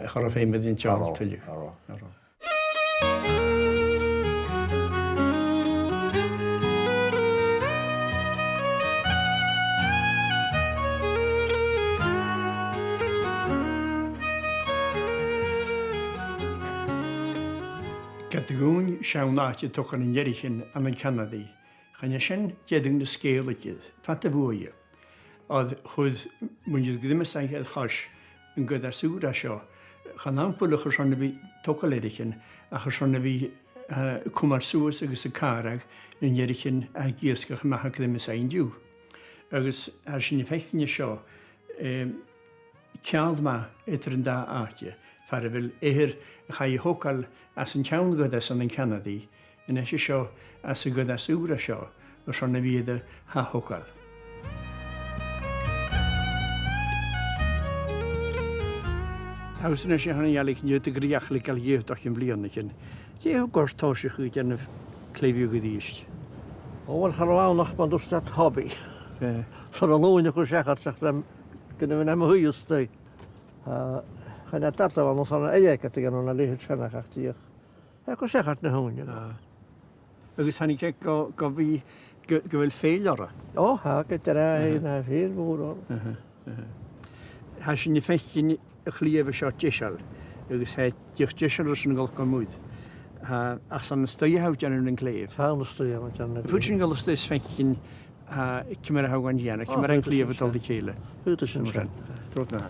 [SPEAKER 1] Chor a féimid in teáil tuile. Gadagún seánáte tuchan in Jerichin an an Canadaí. Channe sin deading na scéalaigid, fat a bhuaie. Ad chud muid gdimas a head chas an gud ar súra seo. Chan anpulach ar sonna bhí tucaléirichin a chu sonna bhí cumar suas agus a carag in Jerichin a giascach mecha gdimas a dú. Agus ar sin i fechinne seo ceald ma idir an dá áte. Far bhfuil éhir cha I hócal as an teann go as an Canadaí, in é seo as a go as úra seo ar sonna bhíad ha hócal. Hausna sé hanna ealaigh nniu a gríachla gal dhéhtach an blianana cin. Dé gostá se chu déanamh cléimhiú go dtíist.
[SPEAKER 8] O, wel charwánach man dus dat hobby. Zo'n loon je gezegd zegt hem kunnen we hem hoe stay. Gaan dat wel ons aan een eke te gaan naar liggen zijn achter. Ik kon zeggen het hoon je.
[SPEAKER 1] Agus hanna ce go bhí go bhfuil féileara.
[SPEAKER 8] O, ha, ik er een veel boer.
[SPEAKER 1] Tá sin fecin a chlíomh seo deisial, agus he deisial an gáil go múd. Ach san na stoíthát an an cléomh.
[SPEAKER 8] Fána stoí am an.
[SPEAKER 1] Fuid sin gáil stois fecin cimar a hagan dhéana, cimar an clíomh tal de chéile.
[SPEAKER 8] Húta sin sin.
[SPEAKER 1] Trot na.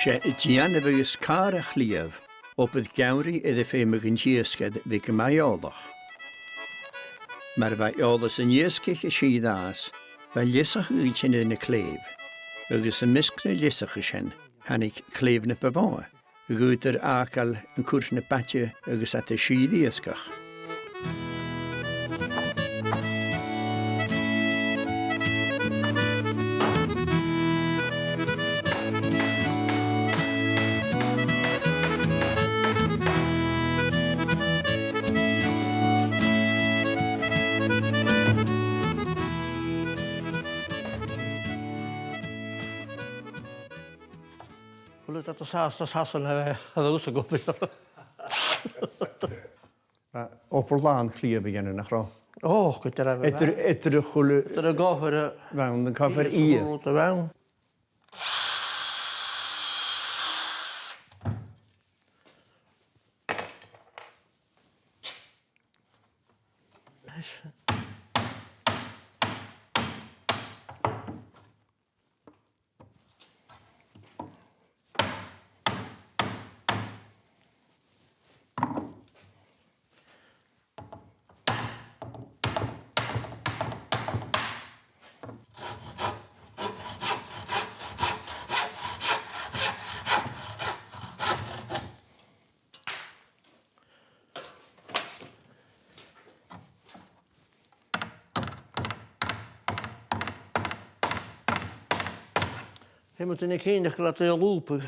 [SPEAKER 1] sé díana bhegus cá a chlíomh opad gairí idir féime an díoscad bhí go maiolach. Mar bheith eolalas an díoscaiche siadás, bheith lisach úin na cléimh, agus an miscna lisacha sin, hanig cléimh na bháin, gútar ácail an cuairt na bate agus at a siadíoscach.
[SPEAKER 8] Dat is haast als hassen hebben we ook op.
[SPEAKER 1] Opel lán clíomh ghéanana nach rá.
[SPEAKER 8] Ó, go tar a bheith.
[SPEAKER 1] Idir a chula
[SPEAKER 8] Tar a gáfar
[SPEAKER 1] bhain an caithar
[SPEAKER 8] a bhein. Hemmet in ik heen dat laat je lopen.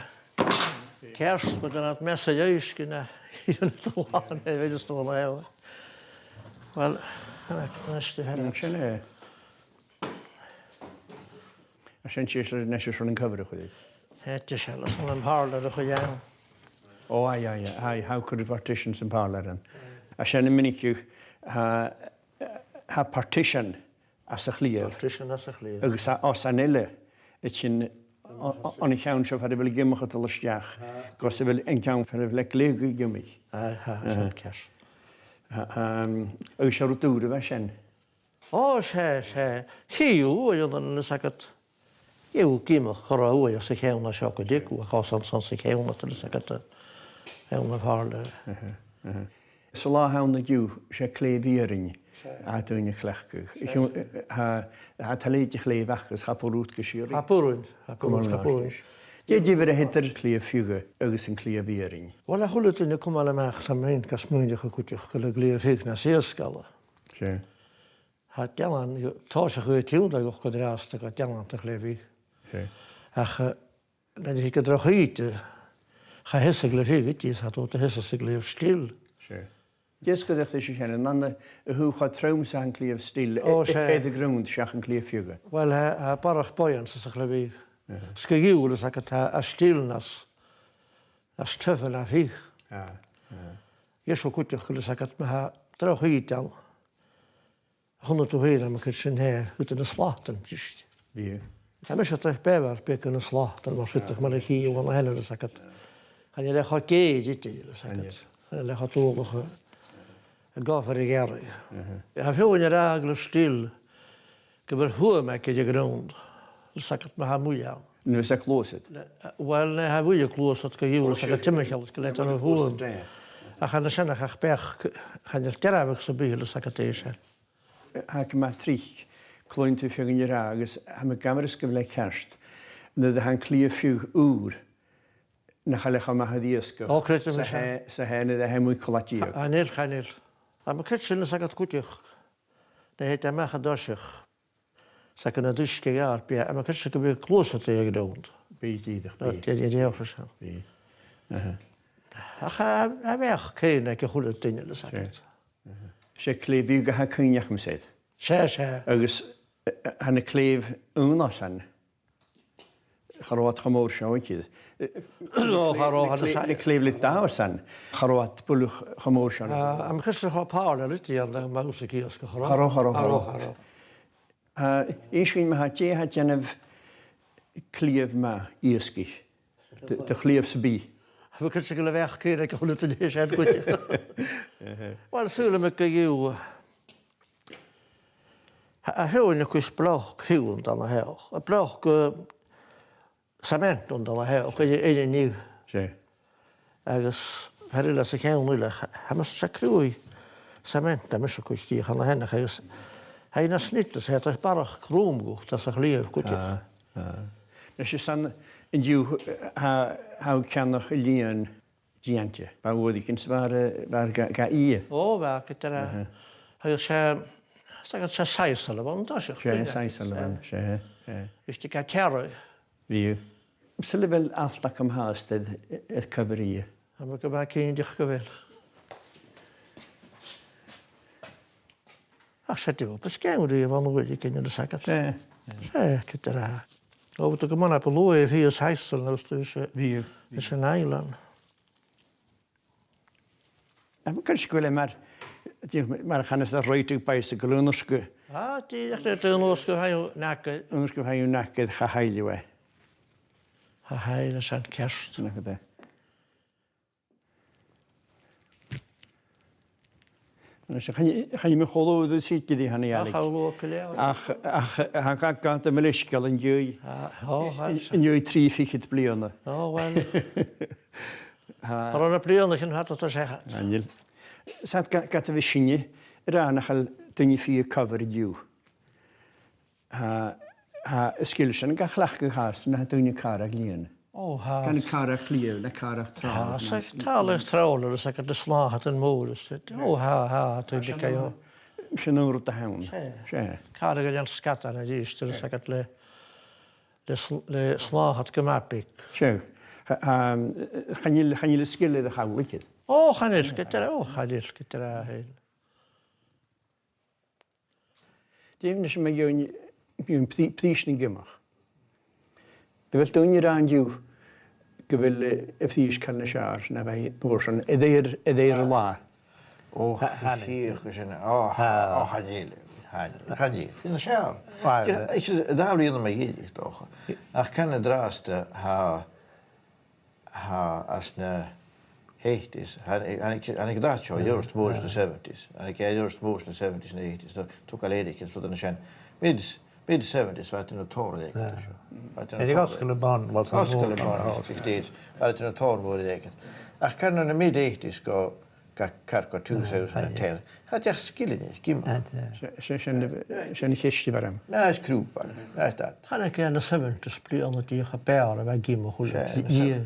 [SPEAKER 8] Kerst met een messa juist kunnen hier te laten. Weet je toch wel heel. Wel, dan is het
[SPEAKER 1] An sin é. A sin sé ne se an cover chuid.
[SPEAKER 8] Het is alles van een paar dat je ja.
[SPEAKER 1] Ó how could partitions in Parliament. A sin na miniú ha partition as a chlíomh.
[SPEAKER 8] Tussen dat zich leven.
[SPEAKER 1] Agus os an ile it sin an ich cheann seo bhfuil gimach a leisteach, go sa bhfuil an ceann fer le léú gimich.
[SPEAKER 8] Zo'n kerst.
[SPEAKER 1] Agus se dúra bheith sin.
[SPEAKER 8] O, sé. Hiú, je dan is het. Hiú gimach chora oe as ik heel na sjokke dik oe. Gas aan sans ik heel na te is het. Heel na vaarle.
[SPEAKER 1] Sa lá hána dú sé cléhíring a dúine chhlechcuch. Ha taléide chléhachas chaporút go siúr.
[SPEAKER 8] Hapurun.
[SPEAKER 1] Dé ddíhar a hitar clíomh fiúge agus an cléhíring.
[SPEAKER 8] Wel, ik hoorde toen ik kom allemaal samen kas myndige goedje gele vik na seeskalle.
[SPEAKER 1] sé.
[SPEAKER 8] Het jalan toos goeie til dat ook gedraast dat jalan te glevi.
[SPEAKER 1] sé.
[SPEAKER 8] Ach, dat ik het er giet. Ga hesse glevi, dit is het ook de hesse glevi stil.
[SPEAKER 1] sé. Dés go éis sé sin anna a thuúcha trom an clíomh stíl
[SPEAKER 8] sé.
[SPEAKER 1] de grún seach an clíomh fiúge.
[SPEAKER 8] Wel, barach boyan sa glevi. Skegiúl is het a stilnas. As töffel a vich. Je zo goed gele het me droog giet al. 100 jaar maar kun je uit de slachten just.
[SPEAKER 1] Wie?
[SPEAKER 8] Ja, maar je toch bij was bij kunnen slachten, maar zit toch maar hier van hen dus het. Kan je leggen keer dit dus het. En leggen toch een gaffer jaren. Ja, veel in de regel stil. Ik heb er hoe met je grond. Dus het me ha moeite.
[SPEAKER 1] Nu is dat closet.
[SPEAKER 8] Wel, nee, hij wil je closet kan je dus het timmergeld het let er hoe. Ik ga de zin nog pech. Gaan je terug zo bij de secretaris.
[SPEAKER 1] Ha ma trí clointe fiúgan rá agus ha me gamas go le ceist na a han clíomh fiúg úr na chalecha mahadíosco.
[SPEAKER 8] Ó, creidte me sin.
[SPEAKER 1] Sa héna a hemú cholatí.
[SPEAKER 8] Anil, chanil. A ma kitsin is agat gutich. Ne het a mecha dosich. Sa kan a duske jaar bia. A ma kitsin go be closer to je gedond.
[SPEAKER 1] Bíidir
[SPEAKER 8] Dat je die heel verschil. Ach, a weg kein ik goede dinge le sagt.
[SPEAKER 1] sé cléhú go ha cúneach me séid.
[SPEAKER 8] Sé.
[SPEAKER 1] Agus hanna cléh úna san charáit chamór seointiad.
[SPEAKER 8] No, haró had
[SPEAKER 1] Le cléh le dá san charáit bulch chamór seán.
[SPEAKER 8] A ma kitsin ha paar a riti an ma usik ios go
[SPEAKER 1] Haró. Éisvín me ha dé ha déanamh cléomh ma íosci. De chléomh sa bí.
[SPEAKER 8] We kunnen ze weg keer ik goede te is het goed. Wel zullen we kijken. Heel in de blauw heel dan een heel. Een blauw cement dan een heel. Een nieuw.
[SPEAKER 1] Sé.
[SPEAKER 8] Ergens heel als ik heel moeilijk. Hij moet ze kroei. Cement dat moet ik die gaan hen. Hij is niet dus het is barg kroom dat ze geleerd goed.
[SPEAKER 1] Dus je san in dú ha ceannach líon diante. Ba bhd cinn war ga í.
[SPEAKER 8] O, waar ik er. Hij is zeg het saisel want dat is.
[SPEAKER 1] Sé saisal sé.
[SPEAKER 8] Is die kater.
[SPEAKER 1] Bhí. Sa le bhfuil alach am hástead cabarí.
[SPEAKER 8] Heb ik erbij geen dich gewil. Ach, zet je op. Het is geen idee van hoe je kan de zaken.
[SPEAKER 1] Sé.
[SPEAKER 8] Ik het er. Over de man op een looi heeft hier saisel dus
[SPEAKER 1] Bhí.
[SPEAKER 8] is een eiland.
[SPEAKER 1] Kan sgwyle mae'r chanes a roedig baes y gylwnnwsgu.
[SPEAKER 8] Di ddechrau dyn lwsg o hael nagyd.
[SPEAKER 1] Ynwsgu hael yw nagydd cha hael yw e.
[SPEAKER 8] Ha hael y san kerst.
[SPEAKER 1] Yna gyda. Chan i'n cholw ydw sydd gyda hynny alig.
[SPEAKER 8] Ach, awlw o cylio.
[SPEAKER 1] Ach gant y mylisgal yn yw'i. Yn yw'i 3 ffychyd blion.
[SPEAKER 8] O, wel. Ar o'n y blion ych yn hat o sechad.
[SPEAKER 1] Anil. Sa'n gata fi syni, rhan achal dyn i ffi y cover i diw. Ha ysgilsyn yn gachlach gychas, na dyn i carag lian.
[SPEAKER 8] O, ha.
[SPEAKER 1] Gan y carag lian, na carag trawl.
[SPEAKER 8] Ha, sa'ch talig trawler, sa'ch gada slahat yn môr. O, ha, dwi'n di gael.
[SPEAKER 1] Sy'n nwr da hawn. Se.
[SPEAKER 8] Carag yn sgatan a ddysg, sa'ch gada le slahat gymabig.
[SPEAKER 1] Se. Chan i ysgilydd y hawl i cyd.
[SPEAKER 8] O, chanir gyda'r hyn.
[SPEAKER 1] Dim nes mae yw'n pris yn gymach. Dyfel dwi'n i'r rhan yw gyfel y ffys cael y siar na fe dwrson eddeir y la.
[SPEAKER 4] O, hych ys yna. O, hanil. Hanil. Yn y siar. Dal i'n yma gyd, doch. Ach can y drast ha as na heighties. Han ik dacht zo, juist boven de 70s. En ik juist boven de 70s en 80s. Dat took al eerder, zo dan zijn mid 70s wat in de toren.
[SPEAKER 2] Die Oscaileban was een
[SPEAKER 4] Oscaileban, steeds. Wat in de toren worden ik. Ik kan in de mid 80s go Carco 2010. Had je skillen niet, Kim.
[SPEAKER 1] Zijn gistje waarom?
[SPEAKER 4] Nee, is kroep. Nee, dat.
[SPEAKER 8] Han ik in de 70s bli aan het die gebeuren bij Gimmo goed. Hier,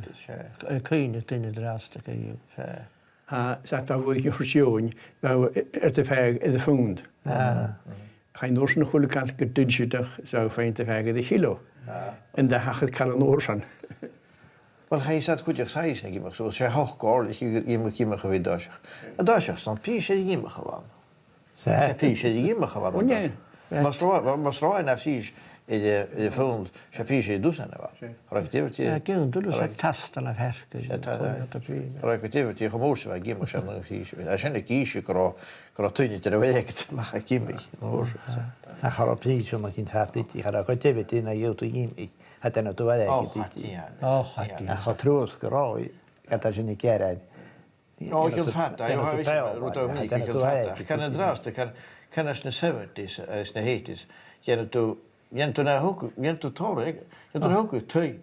[SPEAKER 8] kun je in de draadste kun je.
[SPEAKER 1] Zat daar wel jouw nou de vijg de fund. Geen doos nog goed kan ik digitaal zou fijn te vijgen de kilo. En daar had ik al een oorsan.
[SPEAKER 4] Wel, hij zat goed, ik zei het niet meer zo. Zij hoogkool, je moet je maar gewoon dasje. En dasje stond piesje die je maar gewoon. Piesje die je maar gewoon.
[SPEAKER 1] Oh nee.
[SPEAKER 4] Maar strooi naar vies in de fund, je piesje dus aan de war. Reactivity.
[SPEAKER 8] Ja, kun je dus ook tasten af herken.
[SPEAKER 4] Reactivity gemoos waar je maar zijn nog vies. Als je een kiesje kro tuin te werkt, mag ik hem niet.
[SPEAKER 2] Hij gaat op zich zo maar in het hart. Hij gaat reactivity naar jou toe in. Het is natuurlijk wel hij gaat trouwens gerooi. Het is een keer.
[SPEAKER 4] Ja, ik heb vat. Ja, hij is roet ook niet. Ik heb vat. Ik kan het draast. Ik kan als een 70s, als een 80s. Je hebt naar hoek, je hebt het toren. Je hebt er ook een twee.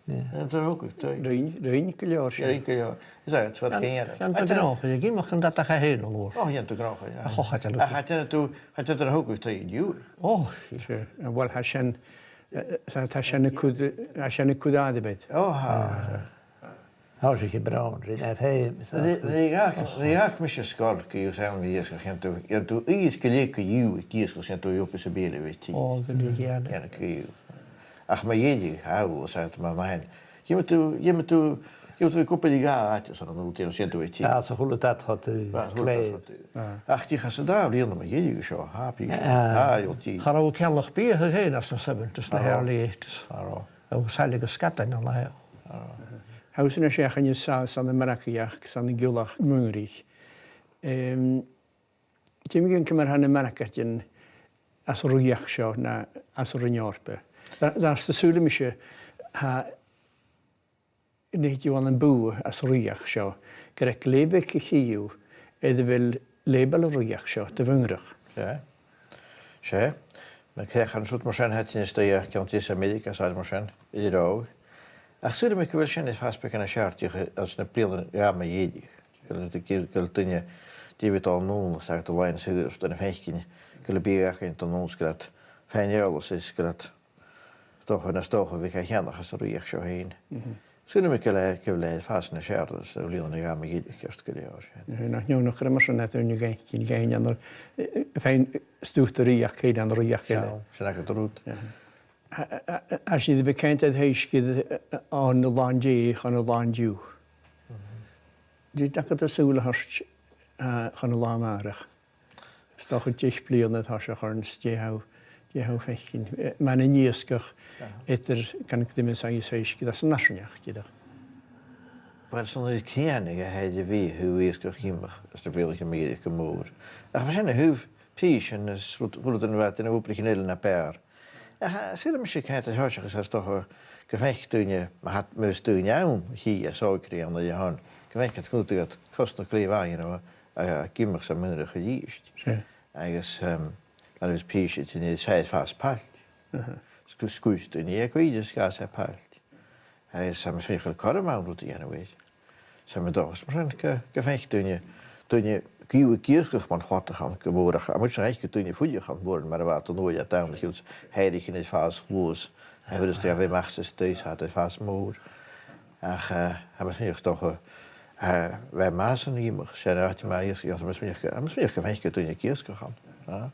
[SPEAKER 4] Je hebt er ook een twee.
[SPEAKER 1] Rinkel jaar.
[SPEAKER 4] Rinkel jaar. Je zei het, wat ging je?
[SPEAKER 8] Je hebt er nog. Je mag dat dat heel loos.
[SPEAKER 4] Oh, je hebt er nog. Ja.
[SPEAKER 8] Goh, had
[SPEAKER 4] je er ook een twee.
[SPEAKER 8] Oh,
[SPEAKER 1] en wel hij zijn een kudaade bed.
[SPEAKER 4] Oh, ha.
[SPEAKER 2] Hou zich gebrouwen.
[SPEAKER 4] De jaak met je skalk, je zei me eerst gezegd, je hebt iets gelijk je kies gezegd door je op zijn benen, weet je.
[SPEAKER 8] Oh, dat is ja.
[SPEAKER 4] Ja, dat kun je. Ach, maar je hou, zei het maar mijn. Je moet een kopje die gaat, zo dan moet je nog zitten, weet je.
[SPEAKER 2] Ja, zo goed dat gaat.
[SPEAKER 4] Ach, die gaan ze daar leren met je zo, happy.
[SPEAKER 8] Joh. Gaan ook heel nog bij gegaan als ze hebben tussen de herleegtes. Ook zeilige schatten dan heel.
[SPEAKER 1] Housen als je gaan je saus aan de Maracajach, aan de Gulach, Mungrich. Ik heb een keer aan de Maracajach als roeijach zo naar als roeijorpe. Daar is de Sulemische niet je aan een boer als roeijach zo. Krijg leven kieu, en wil label roeijach zo te wungrig.
[SPEAKER 4] Ja, ja. Maar krijg gaan zoet maar zijn het in de kantis Amerika zou maar zijn in de oog. Ach, zullen we wel zijn vastpakken een schaartje als een pril ja maar je. Dat je die weet al nul zegt de lijn zit er een vijfje. Ik heb geen ton ons gehad. Fijn jaar is dat toch een stoge we gaan nog eens er hier zo heen. Zullen we wel vast een schaartje zo leren ja maar je eerst keer jaar.
[SPEAKER 1] Nou nog maar zo net een geen ander fijn stoeterie ja geen ander ja geen.
[SPEAKER 4] Zijn ik het roet.
[SPEAKER 1] Als je de bekendheid heeft aan de landje, aan de landje. Die dat het zo hast gaan de landmarig. Is toch het dichtblij net als je gewoon je hou vechten. Maar in Jesker, etter kan ik de mensen zeggen dat is nationaal.
[SPEAKER 4] Wel, zo'n kienig heide wie hoe is gehimmer, als de beeld Amerika moer. Er zijn een hoef pies en is hoe het wat in originele naar per. Ja, zie misschien het is hartstikke als toch gevecht toen je maar had moest doen ja hier zo krijgen dat je han. Gevecht het goed dat kost nog klein waar kimmer zijn minder gejiest. Eigens dat is pies in de zij vast palt. Skuskuist in je kun je dus gas palt. Hij is samen misschien karma doet hij weet. Zijn we toch waarschijnlijk gevecht toen je kieuwe kierkig man gaat te gaan geboren. Maar moet je eigenlijk toen je voetje gaan worden, maar er was toen nooit uiteindelijk iets heilig in het vaas los. Hij wil dus ja weer macht steeds had het vaas moer. Ach, hij misschien toch wij mazen niet meer. Zijn er uit maar ja misschien gevecht toen je kierkig gaan. Ja.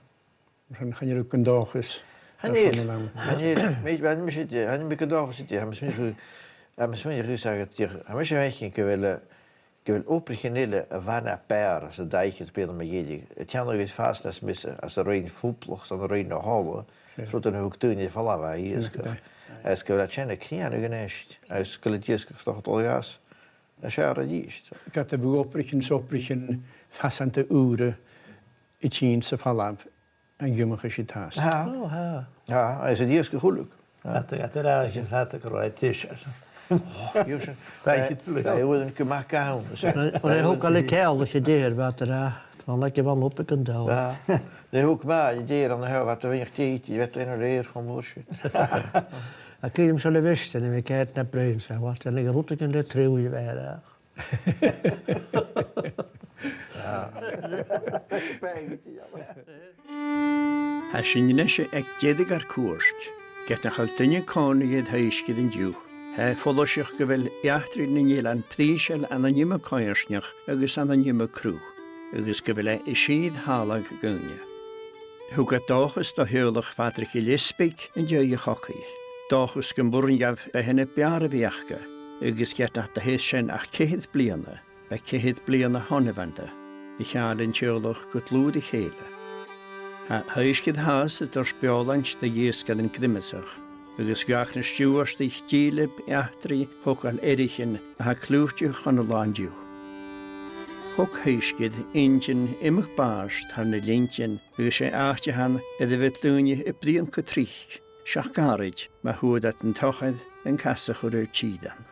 [SPEAKER 1] Dan gaan je ook een dag eens.
[SPEAKER 4] Nee, weet je, misschien een dag zit je misschien je zeggen je misschien ik wil originele vanna per als de dijkje spelen met je. Het kan nog eens vast als missen als er een voetploeg dan er een halen. Zo dan ook toen je vallen wij hier. Als ik dat ken ik niet aan geneest. Als colleges toch het al gas. Dat is er niet.
[SPEAKER 1] Ik had de oprichten vastante uren het zien ze vallen en jummige shitaas.
[SPEAKER 2] Ja.
[SPEAKER 4] Ja, is het eerst gelukkig.
[SPEAKER 2] Dat er uit je gaat er kwijt is.
[SPEAKER 4] Jurgen, hij wordt een keer maken.
[SPEAKER 8] Maar hij ook al een keil als je deed wat er van lekker wel op kunt houden.
[SPEAKER 4] Ja, de hoek maar je deed dan heel wat weinig tijd, je werd in een leer van bullshit.
[SPEAKER 8] Dan kun je hem zullen wisten en we kijken naar Bruins van wat en ik roet ik in de trouw je weer.
[SPEAKER 4] Ja.
[SPEAKER 1] Als je niet echt jediger koerst, get nach altynje koning het huisje den duw. Hij volgt zich gewel achter in Nederland priesel aan een nieuwe koersnach, agus aan een nieuwe crew. Agus gewel een schied halig gunje. Hoe gaat dagens de huwelijk vader Gillespie en je hockey. Dagens geboren jaf bij hen bjare werken. Agus get nach de heeschen ach kehet bliane, bij kehet bliane honnewande. Ik haal in tjurlig goed loedig hele. Huisje het huis het er speellands de jeeskel in grimmesig. Agus gach na stúarstig dílib eachtri hok al erichen a klúchtje gan a landju. Hok huisgid ingin imig baast har na lintjen agus sé achtje han edde vitlúnje i brian cotrich, seach garid ma huad at an tochad en kassa chur tídan.